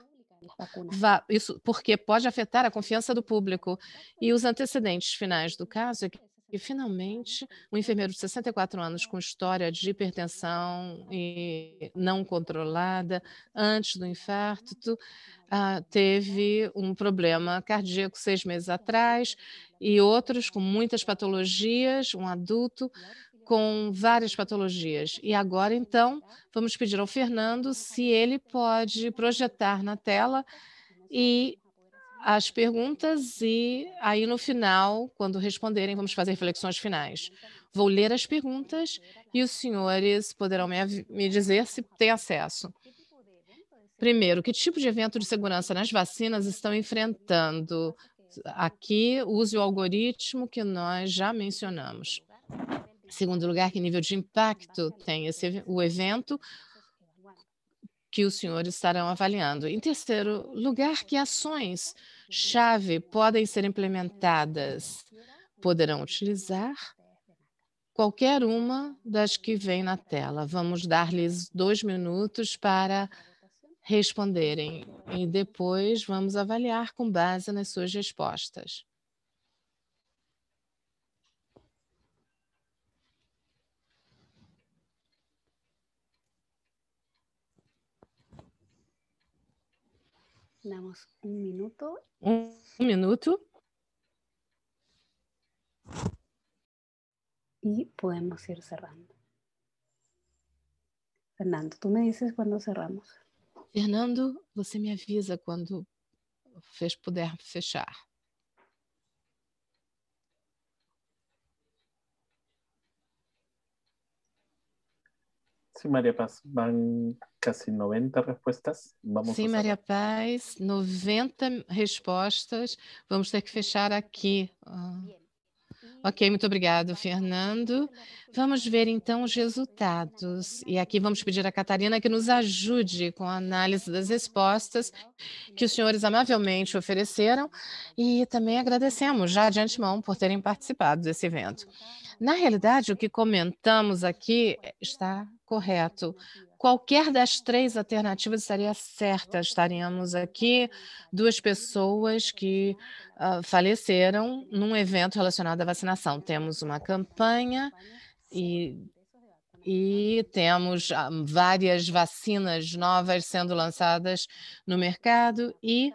isso porque pode afetar a confiança do público. E os antecedentes finais do caso é que finalmente, um enfermeiro de 64 anos com história de hipertensão e não controlada antes do infarto, teve um problema cardíaco 6 meses atrás e outros com muitas patologias, um adulto com várias patologias. E agora, então, vamos pedir ao Fernando se ele pode projetar na tela e as perguntas e aí no final, quando responderem, vamos fazer reflexões finais. Vou ler as perguntas e os senhores poderão me dizer se têm acesso. Primeiro, que tipo de evento de segurança nas vacinas estão enfrentando? Aqui, use o algoritmo que nós já mencionamos. Segundo lugar, que nível de impacto tem o evento que os senhores estarão avaliando. Em terceiro lugar, que ações-chave podem ser implementadas? Poderão utilizar qualquer uma das que vem na tela. Vamos dar-lhes 2 minutos para responderem e depois vamos avaliar com base nas suas respostas. Damos un minuto. Um minuto. Y podemos ir cerrando. Fernando, tú me dices cuando cerramos. Fernando, você me avisa quando puder fechar. Sí, María Paz, van casi 90 respuestas. Sim, Maria Paz, 90 respostas. Vamos ter que fechar aqui. Ok, muito obrigado, Fernando. Vamos ver então os resultados. E aqui vamos pedir a Catarina que nos ajude com a análise das respostas que os senhores amavelmente ofereceram e também agradecemos já de antemão por terem participado desse evento. Na realidade, o que comentamos aqui está correto. Qualquer das 3 alternativas estaria certa. Estaríamos aqui 2 pessoas que faleceram num evento relacionado à vacinação. Temos uma campanha e temos várias vacinas novas sendo lançadas no mercado e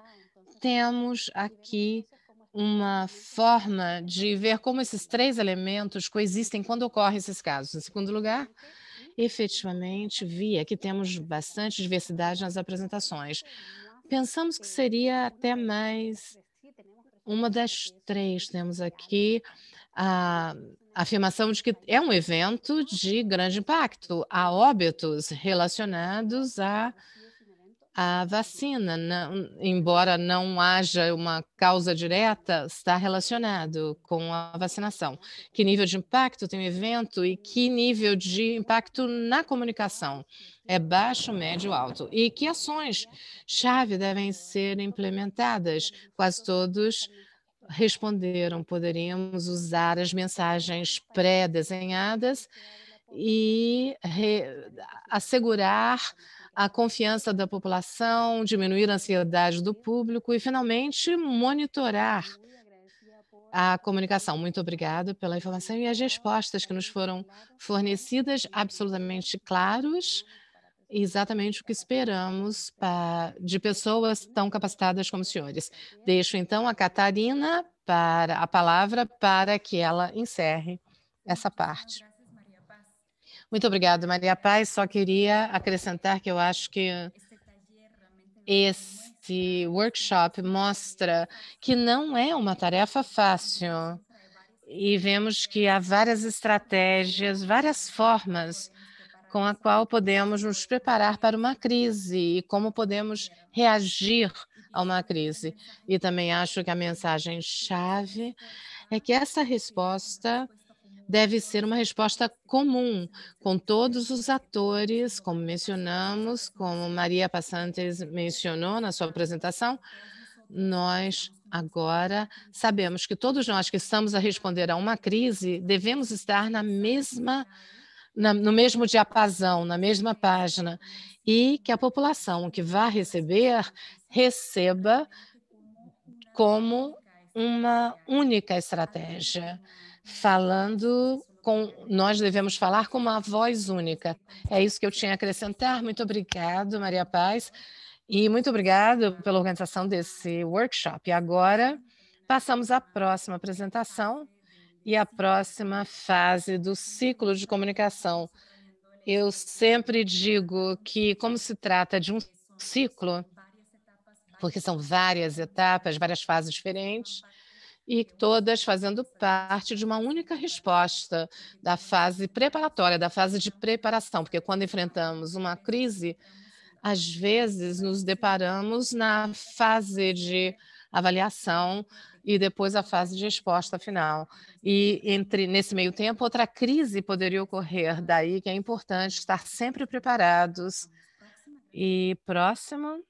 temos aqui uma forma de ver como esses 3 elementos coexistem quando ocorrem esses casos. Em segundo lugar, efetivamente, que temos bastante diversidade nas apresentações. Pensamos que seria até mais uma das 3. Temos aqui a afirmação de que é um evento de grande impacto. Há óbitos relacionados à vacina, embora não haja uma causa direta, está relacionado com a vacinação. Que nível de impacto tem o evento e que nível de impacto na comunicação? É baixo, médio, alto? E que ações-chave devem ser implementadas? Quase todos responderam. Poderíamos usar as mensagens pré-desenhadas e assegurar a confiança da população, diminuir a ansiedade do público e, finalmente, monitorar a comunicação. Muito obrigada pela informação e as respostas que nos foram fornecidas, absolutamente claros, exatamente o que esperamos de pessoas tão capacitadas como os senhores. Deixo, então, a Catarina a palavra para que ela encerre essa parte. Muito obrigada, Maria Paz. Só queria acrescentar que eu acho que esse workshop mostra que não é uma tarefa fácil e vemos que há várias estratégias, várias formas com a qual podemos nos preparar para uma crise e como podemos reagir a uma crise. E também acho que a mensagem-chave é que essa resposta deve ser uma resposta comum com todos os atores, como mencionamos, como Maria Passantes mencionou na sua apresentação. Nós agora sabemos que todos nós que estamos a responder a uma crise devemos estar no mesmo diapasão, na mesma página, e que a população que vai receba como uma única estratégia. Nós devemos falar com uma voz única. É isso que eu tinha a acrescentar. Muito obrigado, Maria Paz, e muito obrigado pela organização desse workshop. E agora, passamos à próxima apresentação e à próxima fase do ciclo de comunicação. Eu sempre digo que, como se trata de um ciclo, porque são várias etapas, várias fases diferentes, e todas fazendo parte de uma única resposta da fase preparatória, da fase de preparação, porque quando enfrentamos uma crise, às vezes nos deparamos na fase de avaliação e depois a fase de resposta final. E nesse meio tempo, outra crise poderia ocorrer, daí que é importante estar sempre preparados. E próximo.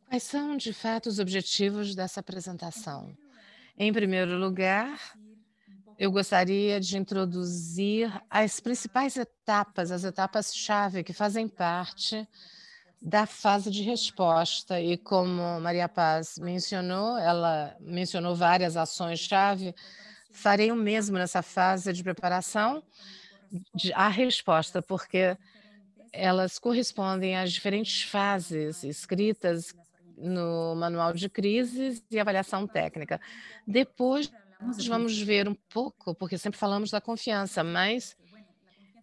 Quais são, de fato, os objetivos dessa apresentação? Em primeiro lugar, eu gostaria de introduzir as principais etapas, as etapas-chave que fazem parte da fase de resposta. E como Maria Paz mencionou, ela mencionou várias ações-chave, farei o mesmo nessa fase de preparação à resposta, porque elas correspondem às diferentes fases escritas no Manual de Crises e Avaliação Técnica. Depois, vamos ver um pouco, porque sempre falamos da confiança, mas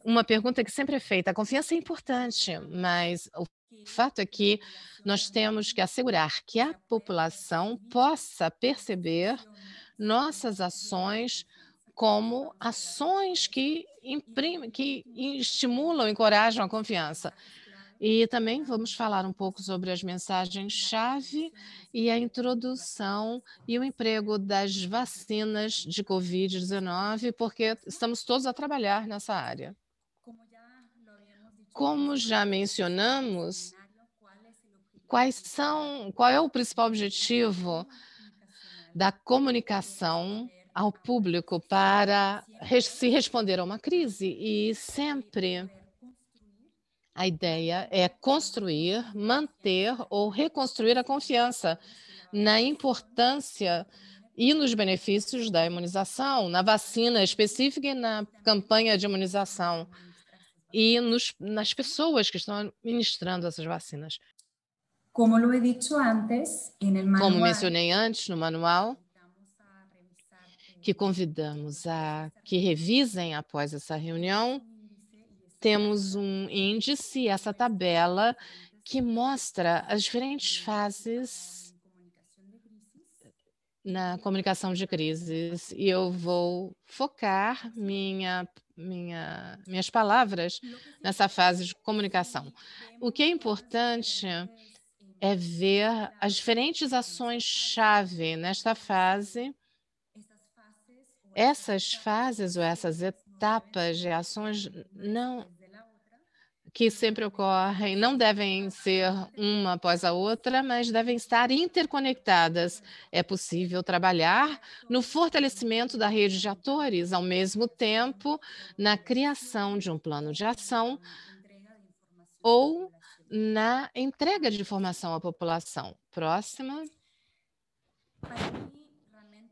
uma pergunta que sempre é feita, a confiança é importante, mas o fato é que nós temos que assegurar que a população possa perceber nossas ações como ações que estimulam, encorajam a confiança. E também vamos falar um pouco sobre as mensagens-chave e a introdução e o emprego das vacinas de Covid-19, porque estamos todos a trabalhar nessa área. Como já mencionamos, qual é o principal objetivo da comunicação ao público para se responder a uma crise? E sempre a ideia é construir, manter ou reconstruir a confiança na importância e nos benefícios da imunização, na vacina específica e na campanha de imunização, e nas pessoas que estão administrando essas vacinas. Como lo he dicho antes, Como mencionei antes no manual, que convidamos a que revisem após essa reunião, temos um índice, essa tabela, que mostra as diferentes fases na comunicação de crises. E eu vou focar minhas palavras nessa fase de comunicação. O que é importante é ver as diferentes ações-chave nesta fase. Essas fases ou essas etapas de ações que sempre ocorrem não devem ser uma após a outra, mas devem estar interconectadas. É possível trabalhar no fortalecimento da rede de atores, ao mesmo tempo na criação de um plano de ação ou na entrega de informação à população. Próxima.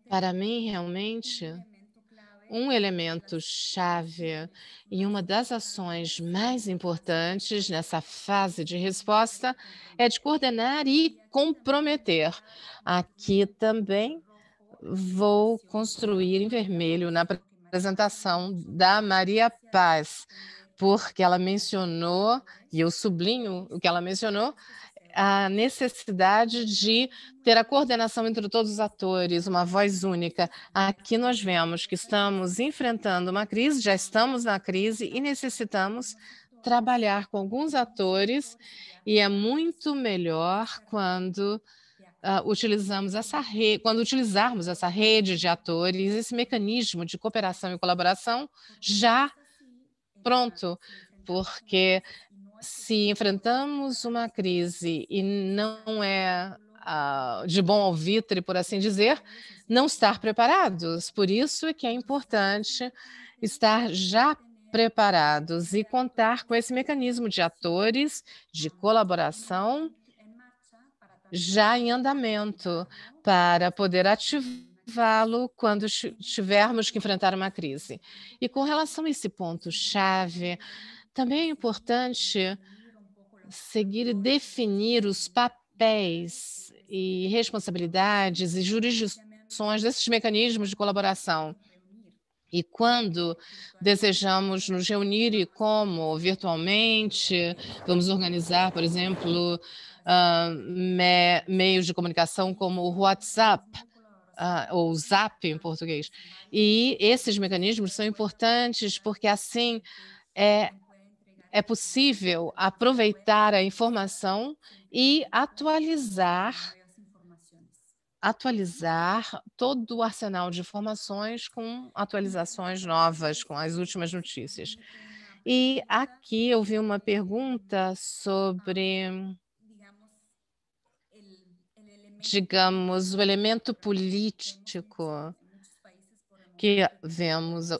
Para mim, realmente, um elemento-chave e uma das ações mais importantes nessa fase de resposta é de coordenar e comprometer. Aqui também vou construir em vermelho na apresentação da Maria Paz, porque ela mencionou, e eu sublinho o que ela mencionou, a necessidade de ter a coordenação entre todos os atores, uma voz única. Aqui nós vemos que estamos enfrentando uma crise, já estamos na crise e necessitamos trabalhar com alguns atores, e é muito melhor quando utilizarmos essa rede de atores, esse mecanismo de cooperação e colaboração já pronto, porque se enfrentamos uma crise e não é de bom alvitre, por assim dizer, não estar preparados. Por isso é que é importante estar já preparados e contar com esse mecanismo de atores, de colaboração, já em andamento, para poder ativá-lo quando tivermos que enfrentar uma crise. E com relação a esse ponto-chave, também é importante seguir e definir os papéis e responsabilidades e jurisdições desses mecanismos de colaboração. E quando desejamos nos reunir e como virtualmente, vamos organizar, por exemplo, meios de comunicação como o WhatsApp, ou Zap em português. E esses mecanismos são importantes porque assim é possível aproveitar a informação e atualizar todo o arsenal de informações com atualizações novas, com as últimas notícias. E aqui eu vi uma pergunta sobre, digamos, o elemento político que vemos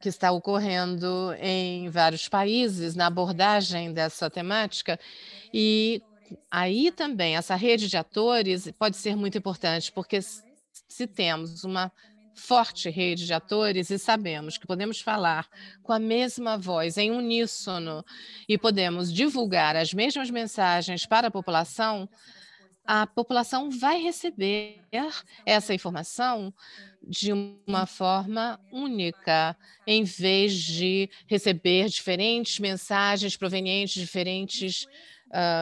que está ocorrendo em vários países na abordagem dessa temática. E aí também essa rede de atores pode ser muito importante, porque se temos uma forte rede de atores e sabemos que podemos falar com a mesma voz, em uníssono, e podemos divulgar as mesmas mensagens para a população vai receber essa informação de uma forma única, em vez de receber diferentes mensagens provenientes de diferentes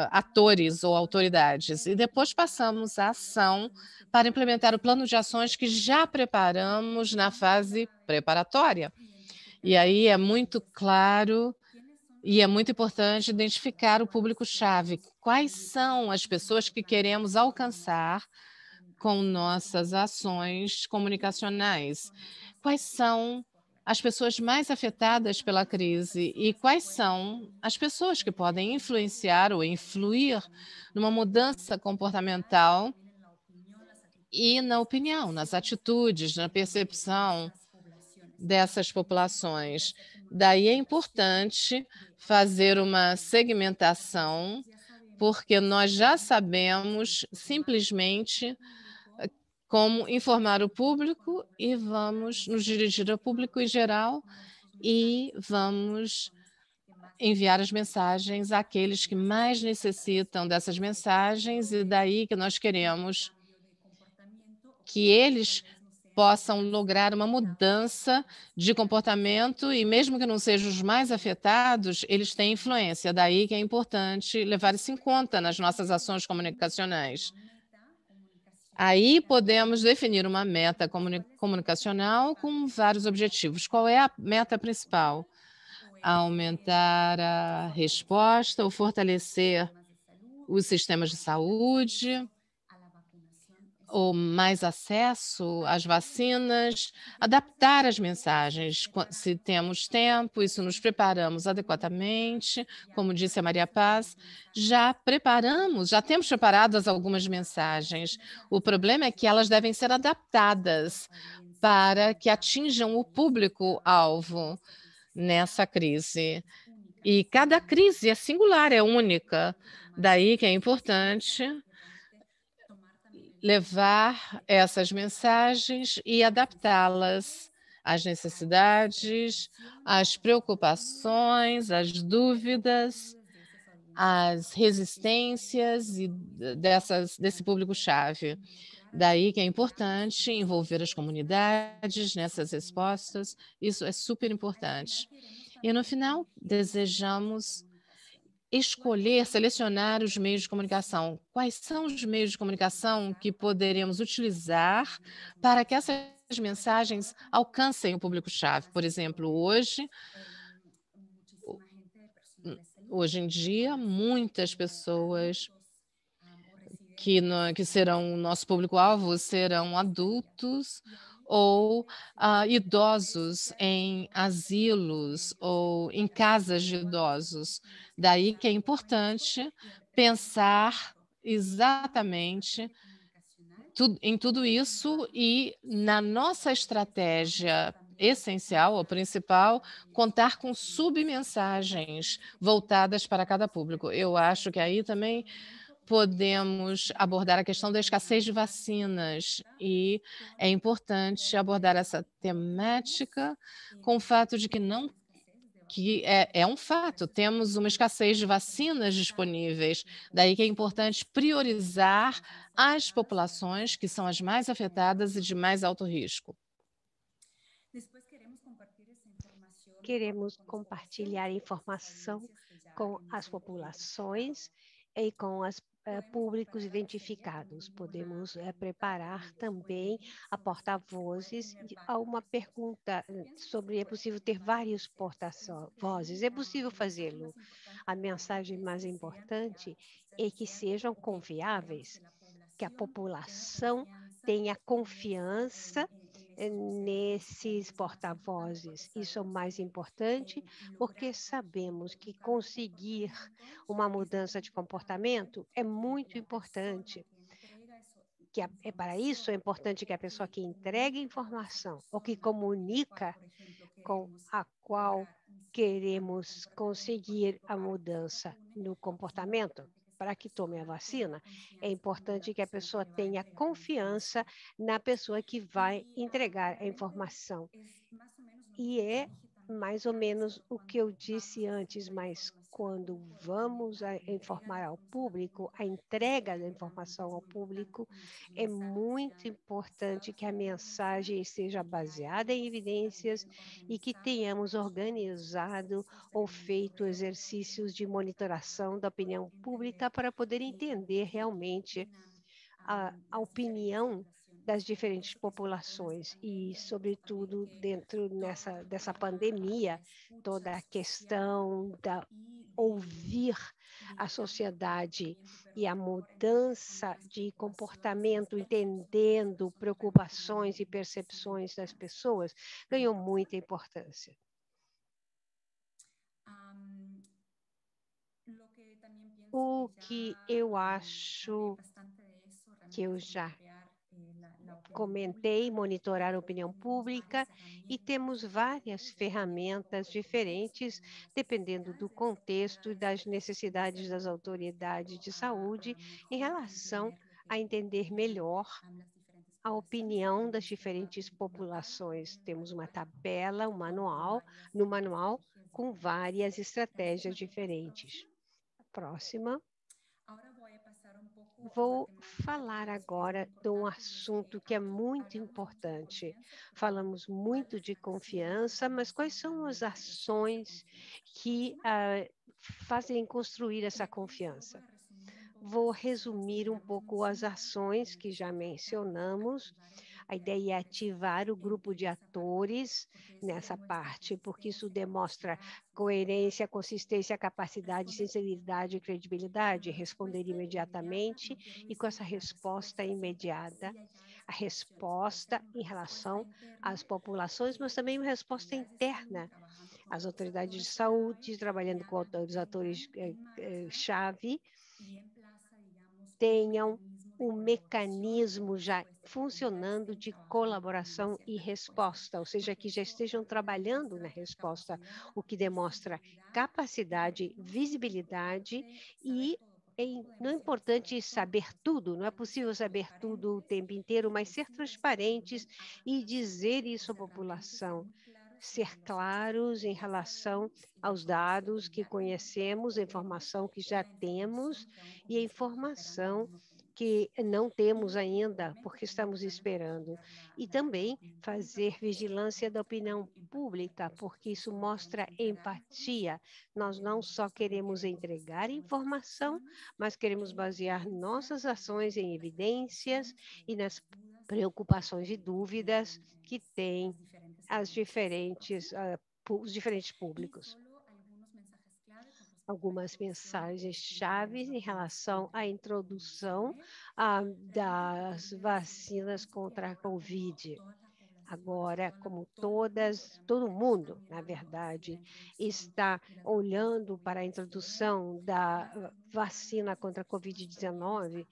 atores ou autoridades. E depois passamos à ação para implementar o plano de ações que já preparamos na fase preparatória. E aí é muito claro e é muito importante identificar o público-chave. Quais são as pessoas que queremos alcançar com nossas ações comunicacionais? Quais são as pessoas mais afetadas pela crise e quais são as pessoas que podem influenciar ou influir numa mudança comportamental e na opinião, nas atitudes, na percepção dessas populações. Daí é importante fazer uma segmentação, porque nós já sabemos simplesmente como informar o público e vamos nos dirigir ao público em geral e vamos enviar as mensagens àqueles que mais necessitam dessas mensagens e daí que nós queremos que eles possam lograr uma mudança de comportamento e mesmo que não sejam os mais afetados, eles têm influência. Daí que é importante levar isso em conta nas nossas ações comunicacionais. Aí podemos definir uma meta comunicacional com vários objetivos. Qual é a meta principal? Aumentar a resposta ou fortalecer os sistemas de saúde, ou mais acesso às vacinas, adaptar as mensagens. Se temos tempo, isso nos preparamos adequadamente, como disse a Maria Paz, já temos preparadas algumas mensagens. O problema é que elas devem ser adaptadas para que atinjam o público-alvo nessa crise. E cada crise é singular, é única. Daí que é importante levar essas mensagens e adaptá-las às necessidades, às preocupações, às dúvidas, às resistências e desse público-chave. Daí que é importante envolver as comunidades nessas respostas, isso é super importante. E no final, desejamos selecionar os meios de comunicação. Quais são os meios de comunicação que poderemos utilizar para que essas mensagens alcancem o público-chave? Por exemplo, hoje em dia, muitas pessoas que serão o nosso público-alvo serão adultos ou idosos em asilos ou em casas de idosos. Daí que é importante pensar exatamente em tudo isso e na nossa estratégia essencial ou principal, contar com submensagens voltadas para cada público. Eu acho que aí também podemos abordar a questão da escassez de vacinas e é importante abordar essa temática com o fato de que é um fato, temos uma escassez de vacinas disponíveis, daí que é importante priorizar as populações que são as mais afetadas e de mais alto risco. queremos compartilhar informação com as populações e com os públicos identificados. Podemos preparar também a porta-vozes. Há uma pergunta sobre é possível ter vários porta-vozes. É possível fazê-lo. A mensagem mais importante é que sejam confiáveis, que a população tenha confiança nesses porta-vozes. Isso é o mais importante, porque sabemos que conseguir uma mudança de comportamento é muito importante. É para isso é importante que a pessoa que entrega informação ou que comunica com a qual queremos conseguir a mudança no comportamento para que tome a vacina, é importante que a pessoa tenha confiança na pessoa que vai entregar a informação. E é mais ou menos o que eu disse antes, mas quando vamos informar ao público, a entrega da informação ao público, é muito importante que a mensagem seja baseada em evidências e que tenhamos organizado ou feito exercícios de monitoração da opinião pública para poder entender realmente a opinião das diferentes populações e, sobretudo, dentro dessa pandemia, toda a questão da ouvir a sociedade e a mudança de comportamento, entendendo preocupações e percepções das pessoas, ganhou muita importância. O que eu acho que eu já comentei, monitorar a opinião pública, e temos várias ferramentas diferentes, dependendo do contexto e das necessidades das autoridades de saúde, em relação a entender melhor a opinião das diferentes populações. Temos uma tabela, no manual, com várias estratégias diferentes. Próxima. Vou falar agora de um assunto que é muito importante. Falamos muito de confiança, mas quais são as ações que fazem construir essa confiança? Vou resumir um pouco as ações que já mencionamos. A ideia é ativar o grupo de atores nessa parte, porque isso demonstra coerência, consistência, capacidade, sinceridade e credibilidade. Responder imediatamente e com essa resposta imediata, a resposta em relação às populações, mas também uma resposta interna. As autoridades de saúde, trabalhando com os atores-chave, tenham um mecanismo já funcionando de colaboração e resposta, ou seja, que já estejam trabalhando na resposta, o que demonstra capacidade, visibilidade e não é importante saber tudo, não é possível saber tudo o tempo inteiro, mas ser transparentes e dizer isso à população, ser claros em relação aos dados que conhecemos, a informação que já temos e a informação que não temos ainda, porque estamos esperando. E também fazer vigilância da opinião pública, porque isso mostra empatia. Nós não só queremos entregar informação, mas queremos basear nossas ações em evidências e nas preocupações e dúvidas que têm os diferentes públicos. Algumas mensagens-chave em relação à introdução das vacinas contra a Covid. Agora, como todo mundo, na verdade, está olhando para a introdução da vacina contra a Covid-19,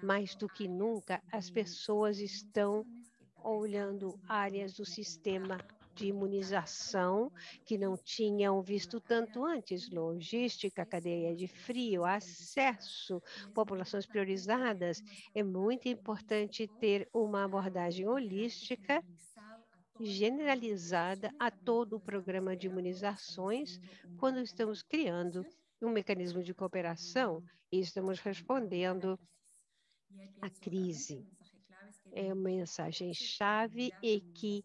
mais do que nunca, as pessoas estão olhando áreas do sistema de imunização que não tinham visto tanto antes, logística, cadeia de frio, acesso, populações priorizadas. É muito importante ter uma abordagem holística, generalizada a todo o programa de imunizações, quando estamos criando um mecanismo de cooperação e estamos respondendo à crise. É uma mensagem-chave e que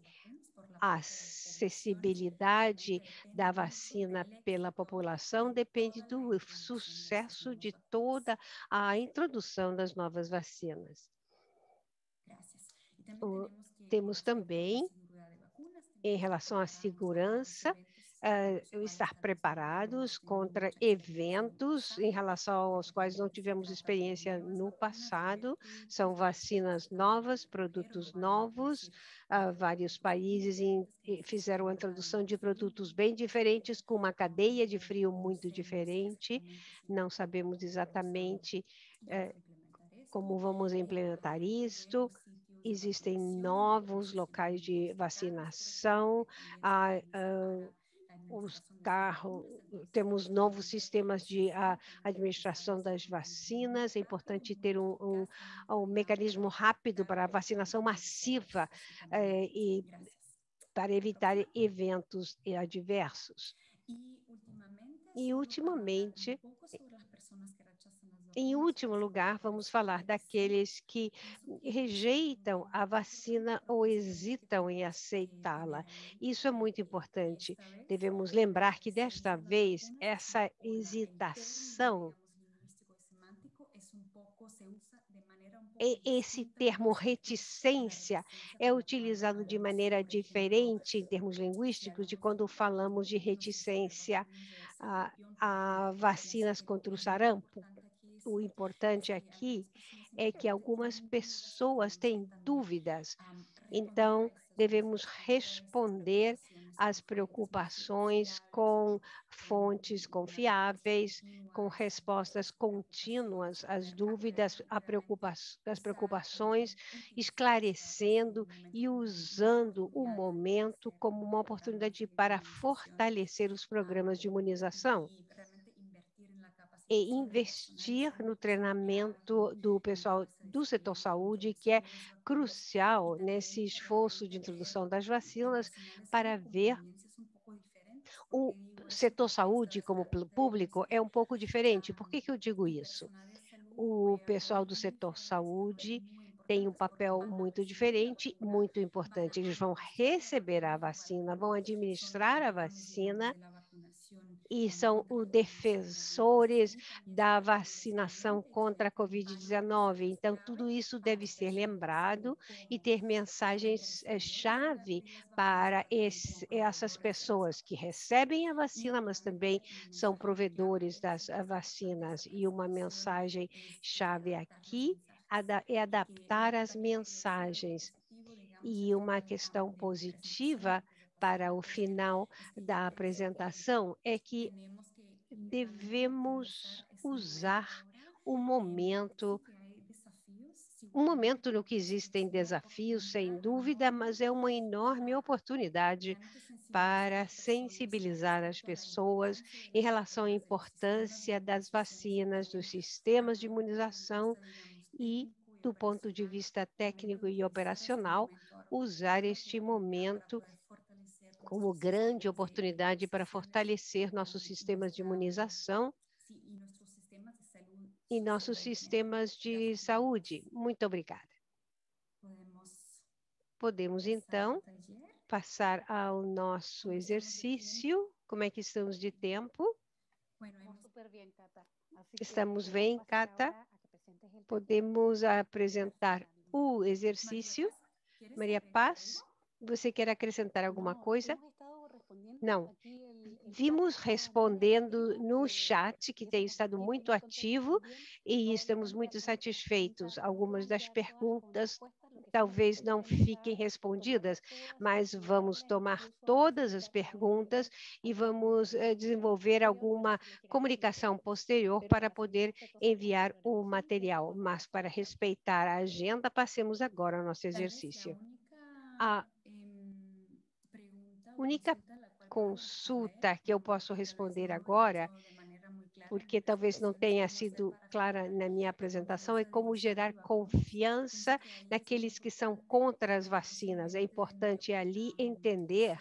A acessibilidade da vacina pela população depende do sucesso de toda a introdução das novas vacinas. Temos também, em relação à segurança, estar preparados contra eventos em relação aos quais não tivemos experiência no passado. São vacinas novas, produtos novos. Vários países fizeram a introdução de produtos bem diferentes, com uma cadeia de frio muito diferente. Não sabemos exatamente como vamos implementar isto. Existem novos locais de vacinação, os carros, temos novos sistemas de administração das vacinas. É importante ter um mecanismo rápido para a vacinação massiva e para evitar eventos adversos. E, ultimamente, em último lugar, vamos falar daqueles que rejeitam a vacina ou hesitam em aceitá-la. Isso é muito importante. Devemos lembrar que, desta vez, essa hesitação, esse termo reticência é utilizado de maneira diferente em termos linguísticos de quando falamos de reticência a vacinas contra o sarampo. O importante aqui é que algumas pessoas têm dúvidas. Então, devemos responder às preocupações com fontes confiáveis, com respostas contínuas às dúvidas, às preocupações, esclarecendo e usando o momento como uma oportunidade para fortalecer os programas de imunização e investir no treinamento do pessoal do setor saúde, que é crucial nesse esforço de introdução das vacinas, para ver o setor saúde como público é um pouco diferente. Por que eu digo isso? O pessoal do setor saúde tem um papel muito diferente, muito importante. Eles vão receber a vacina, vão administrar a vacina e são os defensores da vacinação contra a Covid-19. Então, tudo isso deve ser lembrado e ter mensagens-chave para essas pessoas que recebem a vacina, mas também são provedores das vacinas. E uma mensagem-chave aqui é adaptar as mensagens. E uma questão positiva para o final da apresentação é que devemos usar o momento no que existem desafios, sem dúvida, mas é uma enorme oportunidade para sensibilizar as pessoas em relação à importância das vacinas, dos sistemas de imunização e, do ponto de vista técnico e operacional, usar este momento como grande oportunidade para fortalecer nossos sistemas de imunização e nossos sistemas de saúde. Muito obrigada. Podemos, então, passar ao nosso exercício. Como é que estamos de tempo? Estamos bem, Cata? Podemos apresentar o exercício. Maria Paz, você quer acrescentar alguma coisa? Não. Vimos respondendo no chat, que tem estado muito ativo, e estamos muito satisfeitos. Algumas das perguntas talvez não fiquem respondidas, mas vamos tomar todas as perguntas e vamos desenvolver alguma comunicação posterior para poder enviar o material. Mas, para respeitar a agenda, passemos agora ao nosso exercício. A única consulta que eu posso responder agora, porque talvez não tenha sido clara na minha apresentação, é como gerar confiança naqueles que são contra as vacinas. É importante ali entender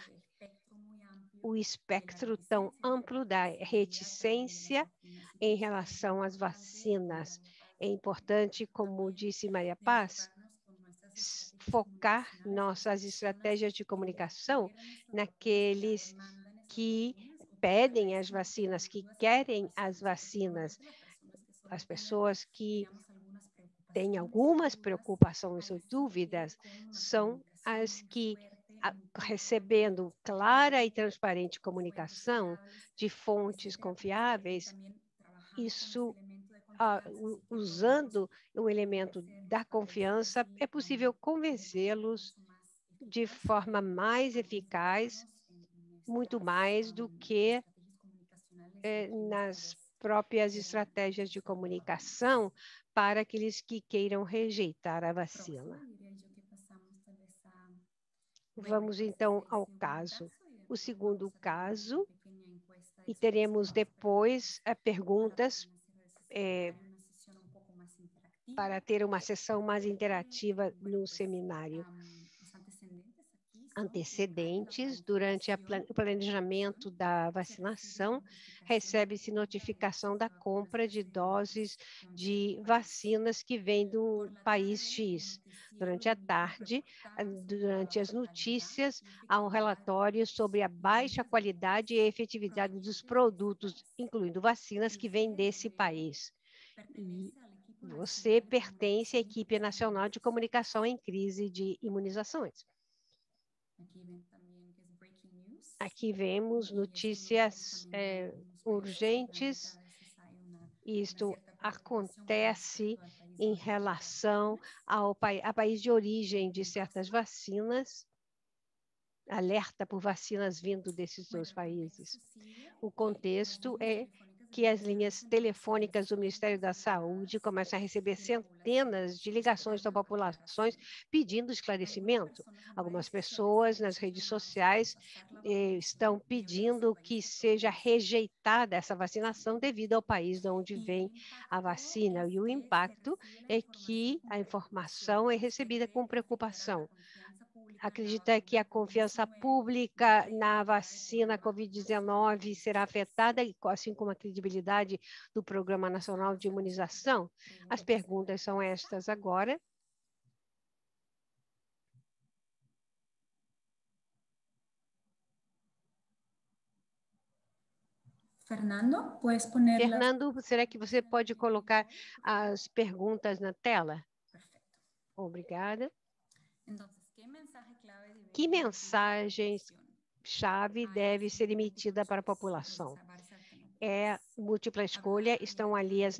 o espectro tão amplo da reticência em relação às vacinas. É importante, como disse Maria Paz, focar nossas estratégias de comunicação naqueles que pedem as vacinas, que querem as vacinas, as pessoas que têm algumas preocupações ou dúvidas, são as que, recebendo clara e transparente comunicação de fontes confiáveis, isso, usando o elemento da confiança, é possível convencê-los de forma mais eficaz, muito mais do que nas próprias estratégias de comunicação para aqueles que queiram rejeitar a vacina. Vamos então ao caso. O segundo caso, e teremos depois perguntas para ter uma sessão mais interativa no seminário. Antecedentes, durante o planejamento da vacinação, recebe-se notificação da compra de doses de vacinas que vêm do país X. Durante a tarde, durante as notícias, há um relatório sobre a baixa qualidade e efetividade dos produtos, incluindo vacinas que vêm desse país. E você pertence à equipe nacional de comunicação em crise de imunizações. Aqui vemos notícias urgentes. Isto acontece em relação ao país de origem de certas vacinas, alerta por vacinas vindo desses dois países. O contexto é que as linhas telefônicas do Ministério da Saúde começam a receber centenas de ligações da população pedindo esclarecimento. Algumas pessoas nas redes sociais estão pedindo que seja rejeitada essa vacinação devido ao país de onde vem a vacina. E o impacto é que a informação é recebida com preocupação. Acredita que a confiança pública na vacina Covid-19 será afetada, assim como a credibilidade do Programa Nacional de Imunização? As perguntas são estas agora. Fernando, puedes poner Fernando, será que você pode colocar as perguntas na tela? Perfecto. Obrigada. Entonces, que mensagem-chave deve ser emitida para a população? É múltipla escolha, estão ali as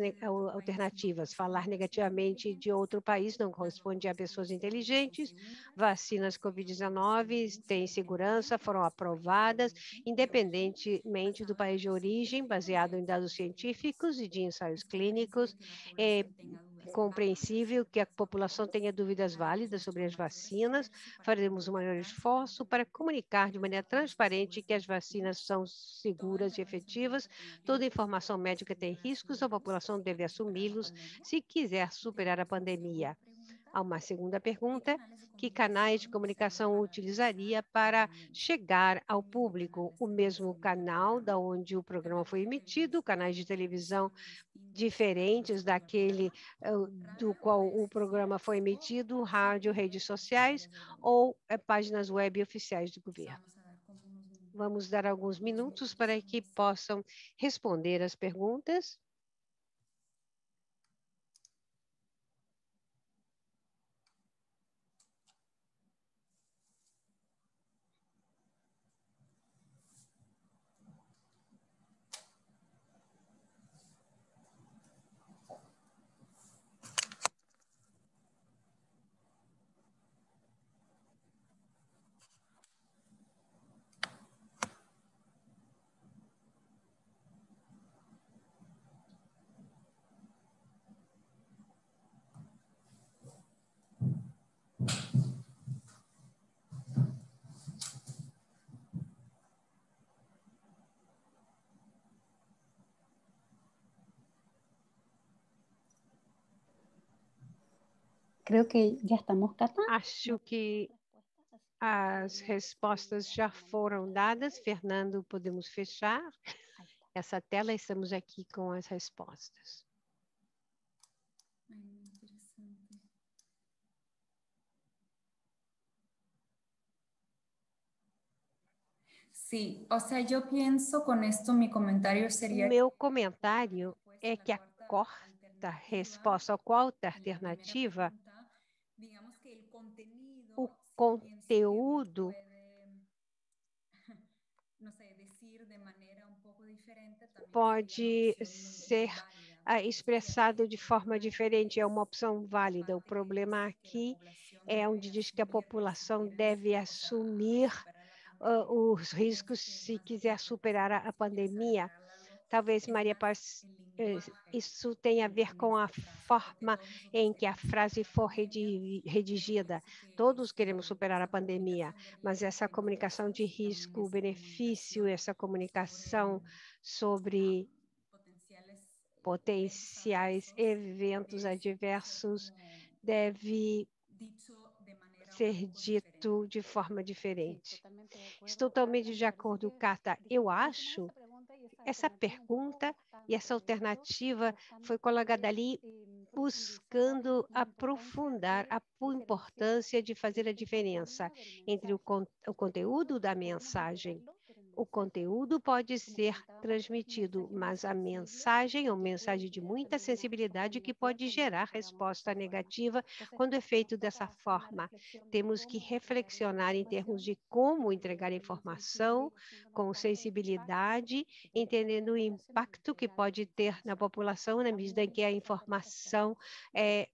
alternativas. Falar negativamente de outro país não corresponde a pessoas inteligentes. Vacinas Covid-19 têm segurança, foram aprovadas, independentemente do país de origem, baseado em dados científicos e de ensaios clínicos. É compreensível que a população tenha dúvidas válidas sobre as vacinas. Faremos o maior esforço para comunicar de maneira transparente que as vacinas são seguras e efetivas. Toda informação médica tem riscos, a população deve assumi-los se quiser superar a pandemia. Há uma segunda pergunta: que canais de comunicação utilizaria para chegar ao público? O mesmo canal da onde o programa foi emitido, canais de televisão diferentes daquele do qual o programa foi emitido, rádio, redes sociais ou páginas web oficiais do governo. Vamos dar alguns minutos para que possam responder as perguntas. Creo que ya estamos, Cata. Acho que as respostas já foram dadas. Fernando, podemos fechar essa tela. Estamos aqui com as respostas. Sí, o sea, yo pienso con esto, mi comentario sería Meu comentário é que a quarta resposta, a quarta alternativa, digamos que el o contenido, si pienso que uno conteúdo puede, no sé, decir de manera un poco diferente, también sería una pode opción muy, muy ser válida, porque sí que expressado aquí de el forma tema diferente, é uma opção válida. O parte que problema dice que la aqui población é debe onde diz que a asumirlo si população quieren, deve o sea, assumir superar la pandemia. os riscos Pienso que se más quiser bien lo que superar a si quieres pandemia. agregar algo, Talvez, es Maria más Paz, el lenguaje isso tem a ver en com a esta frase, porque forma todos nosotros em que a queremos frase superar la for pandemia, pero redigida. parece que Todos queremos superar a esta pandemia, comunicación de mas essa comunicação de risco, benefício, essa comunicação sobre potenciales eventos potenciais adversos eventos debe ser adversos como deve dicho de manera un ser poco diferente. dito de forma Sí, diferente. totalmente de Estou acuerdo. totalmente Me de parece acordo, que Carta. Eu distorsiona acho esa pregunta y esa essa alternativa un poco pergunta e essa bastante, ¿verdad? alternativa foi Buscando tal colocada vez ali profundizar buscando en la importancia aprofundar de a diferenciar importância de fazer a el diferença contenido del entre mensaje. o conteúdo Nosotros da podemos mensagem. entregarlo, pero el O mensaje, conteúdo pode como ser comentábamos, es un transmitido, mensaje muy mas a sensible mensagem é uma y que puede mensagem de llegar a muita tener una respuesta sensibilidade que negativa pode cuando lo gerar entregamos de resposta esta forma. negativa Entonces, quando é nos feito toca dessa hacer una forma. reflexión de Temos que cómo entregar la reflexionar em termos información de como de manera entregar a también sensible informação, y haciéndonos com cargo del impacto sensibilidade, que puede tener entendendo la o población al impacto que entregar esta pode ter na información. população na medida em También que a excelentes informação respuestas. é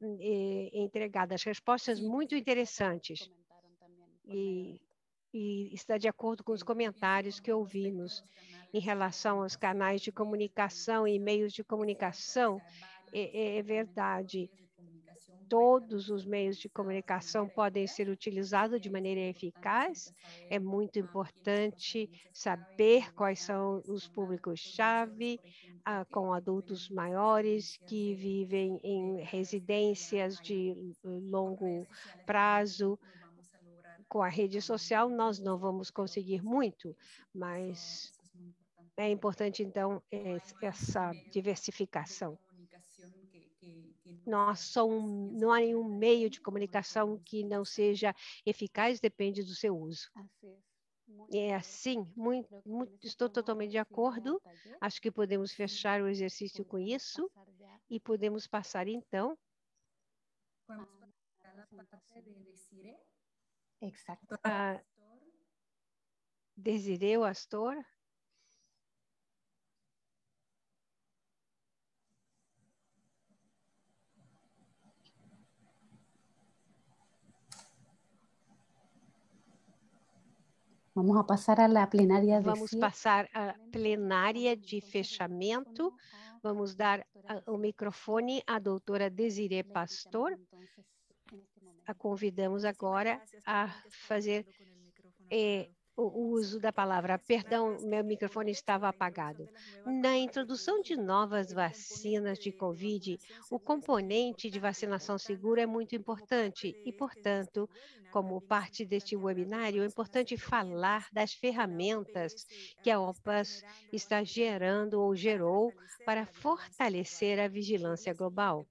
entregada. As respostas Sí, muito interessantes Comentaron también por medio de e, esto. e está de acordo com os yo pienso comentários que con respecto a ouvimos los em canales relação aos canais de comunicação e meios de es cierto, o comunicação. sea, varios, É realmente todos los verdade, medios de comunicación pueden todos también os ser meios de utilizados de comunicação manera podem ser eficaz, por eso utilizados de que es maneira importante eficaz. siempre É saber muito quiénes son las importante audiencias clave, saber quais são privilegiarles os con adultos mayores, públicos-chave, por ejemplo, com que viven adultos en estas maiores residencias que vivem em de larga estadía residências allá. de Con redes longo sociales realmente prazo. no vamos a lograr Com a rede social, nós não mucho, vamos pero conseguir pienso muito, sí, mas eso es muy importante. é importante, então, No hay más essa medios de diversificação. comunicación que no sea eficaz. Não Pienso há que nenhum realmente meio de depende cómo lo comunicação podemos que não utilizar. seja eficaz, depende do seu uso. Así es, muy de É acuerdo. assim, Creo que con eso estou podemos totalmente de dar cierre al acordo. taller. Acho que podemos Sí, fechar o exercício com Podríamos isso pasar ya e podemos passar, então, a podemos nuestra pasar a la parte presentación. de Desiree. Exacto. a Desiree Astor. Vamos a pasar a la plenaria de Vamos cierre. passar a plenária de fechamento. Vamos dar o microfone à doutora Desiree Pastor. A convidamos agora a fazer o uso da palavra. Perdão, meu microfone estava apagado. Na introdução de novas vacinas de Covid, o componente de vacinação segura é muito importante e, portanto, como parte deste webinário, é importante falar das ferramentas que a OPAS está gerando ou gerou para fortalecer a vigilância global.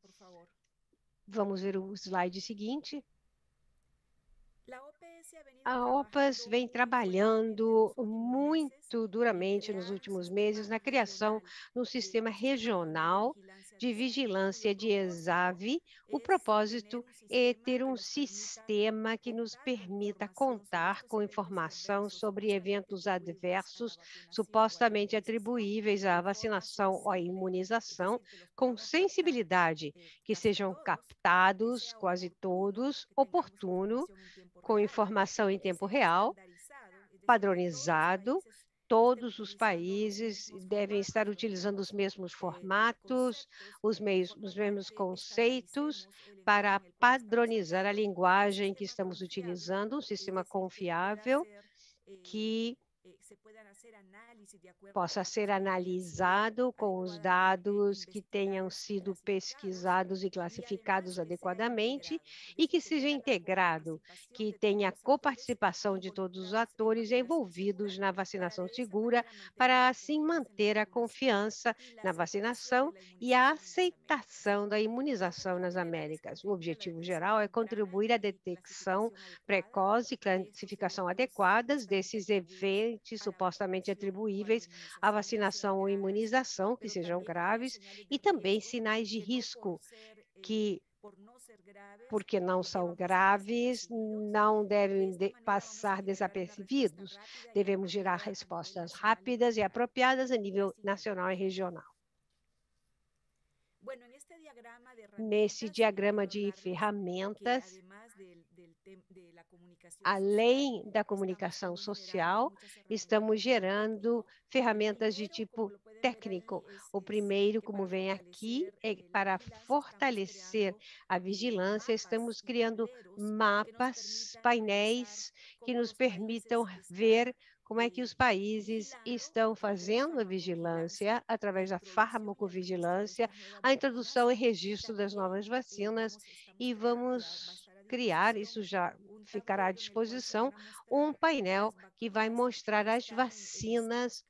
Vamos ver o slide seguinte. A OPAS vem trabalhando muito duramente nos últimos meses na criação de um sistema regional de vigilância de ESAV. O propósito é ter um sistema que nos permita contar com informação sobre eventos adversos supostamente atribuíveis à vacinação ou à imunização com sensibilidade, que sejam captados, quase todos, oportuno, com informação em tempo real, padronizado. Todos os países devem estar utilizando os mesmos formatos, os mesmos conceitos para padronizar a linguagem que estamos utilizando, um sistema confiável que possa ser analisado com os dados que tenham sido pesquisados e classificados adequadamente e que seja integrado, que tenha coparticipação de todos os atores envolvidos na vacinação segura, para assim manter a confiança na vacinação e a aceitação da imunização nas Américas. O objetivo geral é contribuir à detecção precoce e classificação adequadas desses eventos supostamente atribuíveis à vacinação ou imunização, que sejam graves, e também sinais de risco, que, porque não são graves, não devem passar desapercebidos. Devemos gerar respostas rápidas e apropriadas a nível nacional e regional. Nesse diagrama de ferramentas, além da comunicação social, estamos gerando ferramentas de tipo técnico. O primeiro, como vem aqui, é para fortalecer a vigilância. Estamos criando mapas, painéis que nos permitam ver como é que os países estão fazendo a vigilância através da farmacovigilância, a introdução e registro das novas vacinas, e vamos criar, isso já ficará à disposição, um painel que vai mostrar as vacinas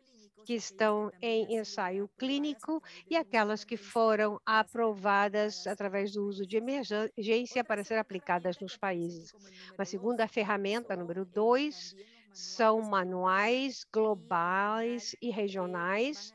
que estão em ensaio clínico e aquelas que foram aprovadas através do uso de emergência para ser aplicadas nos países. Uma segunda ferramenta, número 2, são manuais globais e regionais,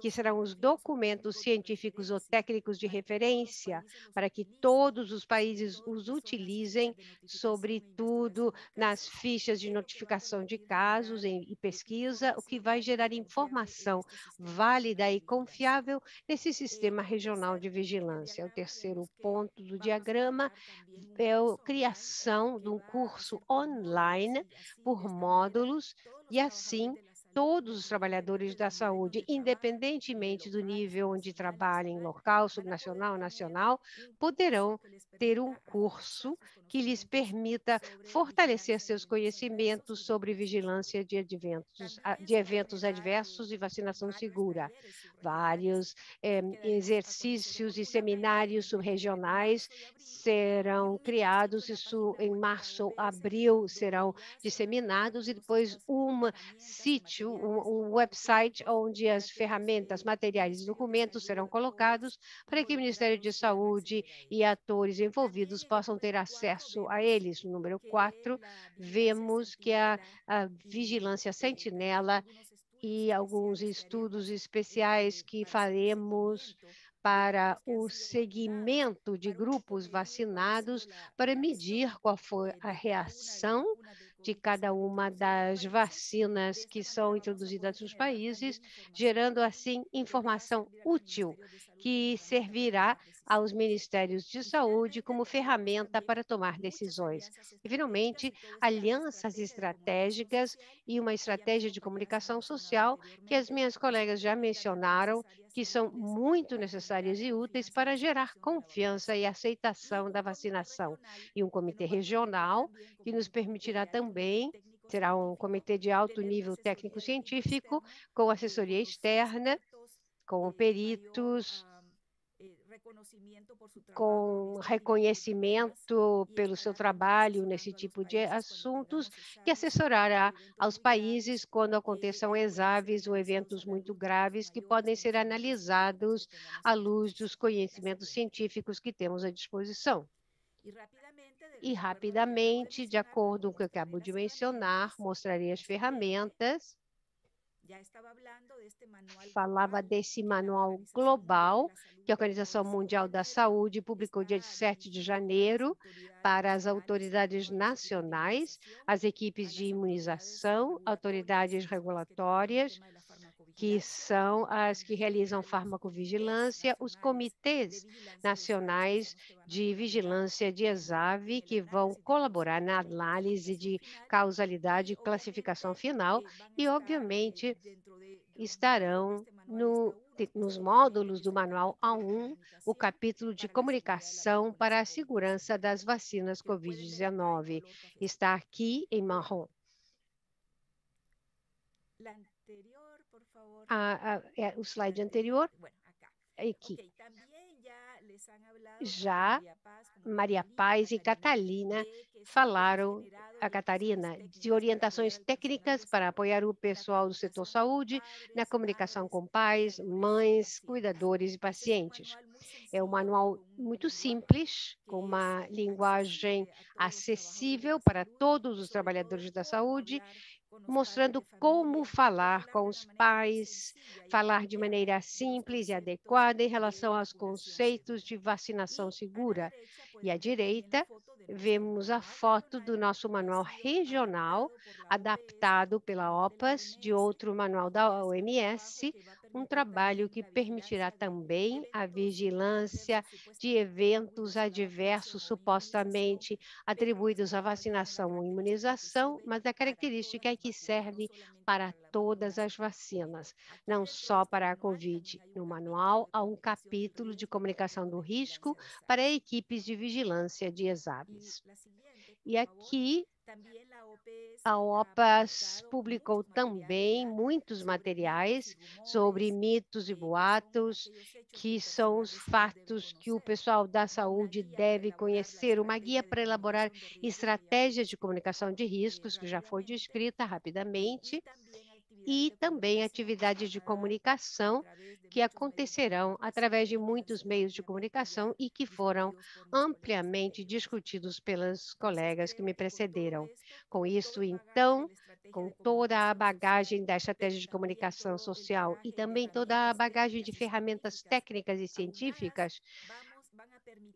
que serão os documentos científicos ou técnicos de referência, para que todos os países os utilizem, sobretudo nas fichas de notificação de casos e pesquisa, o que vai gerar informação válida e confiável nesse sistema regional de vigilância. O terceiro ponto do diagrama é a criação de um curso online por módulos, e assim todos os trabalhadores da saúde, independentemente do nível onde trabalhem, local, subnacional, nacional, poderão ter um curso que lhes permita fortalecer seus conhecimentos sobre vigilância de eventos adversos e vacinação segura. Vários exercícios e seminários subregionais serão criados, isso em março, abril, serão disseminados, e depois sítio, um website onde as ferramentas, materiais e documentos serão colocados para que o Ministério de Saúde e atores envolvidos possam ter acesso a eles. No número 4, vemos que a vigilância sentinela e alguns estudos especiais que faremos para o segmento de grupos vacinados, para medir qual foi a reação de cada uma das vacinas que são introduzidas nos países, gerando assim informação útil que servirá aos ministérios de saúde como ferramenta para tomar decisões. E, finalmente, alianças estratégicas e uma estratégia de comunicação social que as minhas colegas já mencionaram, que são muito necessárias e úteis para gerar confiança e aceitação da vacinação. E um comitê regional que nos permitirá também, será um comitê de alto nível técnico-científico, com assessoria externa, com peritos, com reconhecimento pelo seu trabalho nesse tipo de assuntos, que assessorará aos países quando aconteçam exames ou eventos muito graves que podem ser analisados à luz dos conhecimentos científicos que temos à disposição. E rapidamente, de acordo com o que eu acabo de mencionar, mostrarei as ferramentas. Falava desse manual global que a Organização Mundial da Saúde publicou dia 7 de janeiro para as autoridades nacionais, as equipes de imunização, autoridades regulatórias, que são as que realizam farmacovigilância, os comitês nacionais de vigilância de ESAV, que vão colaborar na análise de causalidade e classificação final, e, obviamente, estarão nos módulos do Manual A1, o capítulo de comunicação para a segurança das vacinas Covid-19. Está aqui em marrom. O slide anterior, aqui. Já Maria Paz e Catalina falaram, a Catarina, de orientações técnicas para apoiar o pessoal do setor saúde na comunicação com pais, mães, cuidadores e pacientes. É um manual muito simples, com uma linguagem acessível para todos os trabalhadores da saúde, mostrando como falar com os pais, falar de maneira simples e adequada em relação aos conceitos de vacinação segura. E à direita, vemos a foto do nosso manual regional, adaptado pela OPAS, de outro manual da OMS, um trabalho que permitirá também a vigilância de eventos adversos supostamente atribuídos à vacinação ou imunização, mas a característica é que serve para todas as vacinas, não só para a COVID. No manual, há um capítulo de comunicação do risco para equipes de vigilância de exames. E aqui, a OPAS publicou também muitos materiais sobre mitos e boatos, que são os fatos que o pessoal da saúde deve conhecer, uma guia para elaborar estratégias de comunicação de riscos, que já foi descrita rapidamente, e também atividades de comunicação que acontecerão através de muitos meios de comunicação e que foram ampliamente discutidos pelos colegas que me precederam. Com isso, então, com toda a bagagem da estratégia de comunicação social e também toda a bagagem de ferramentas técnicas e científicas,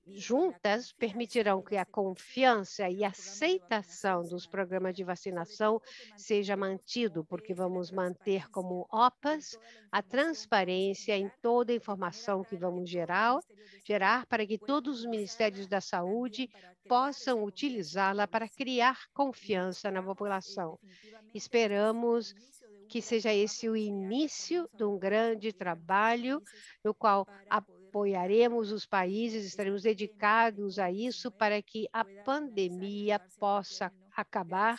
juntas permitirão que a confiança e aceitação dos programas de vacinação seja mantido, porque vamos manter como OPAS a transparência em toda a informação que vamos gerar para que todos os ministérios da saúde possam utilizá-la para criar confiança na população. Esperamos que seja esse o início de um grande trabalho no qual apoiaremos os países, estaremos dedicados a isso para que a pandemia possa acabar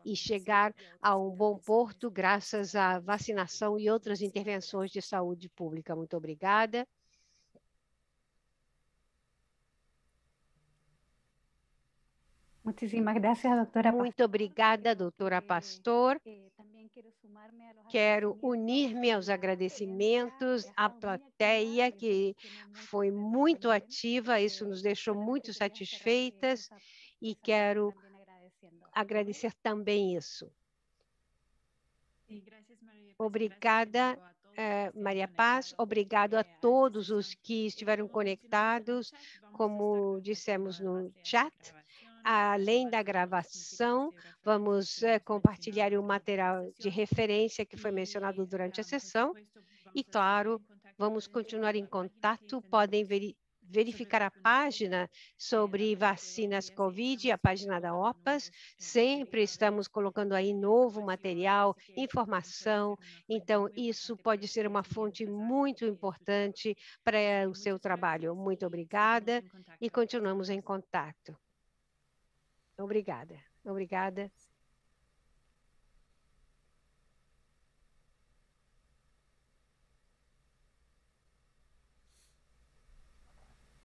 e chegar a um bom porto graças à vacinação e outras intervenções de saúde pública. Muito obrigada. Muito obrigada, doutora Pastor. Quero unir-me aos agradecimentos à plateia, que foi muito ativa, isso nos deixou muito satisfeitas, e quero agradecer também isso. Obrigada, Maria Paz, obrigado a todos os que estiveram conectados, como dissemos no chat. Além da gravação, vamos compartilhar o material de referência que foi mencionado durante a sessão e, claro, vamos continuar em contato. Podem verificar a página sobre vacinas COVID, a página da OPAS. Sempre estamos colocando aí novo material, informação. Então, isso pode ser uma fonte muito importante para o seu trabalho. Muito obrigada e continuamos em contato. Obrigada. Obrigada.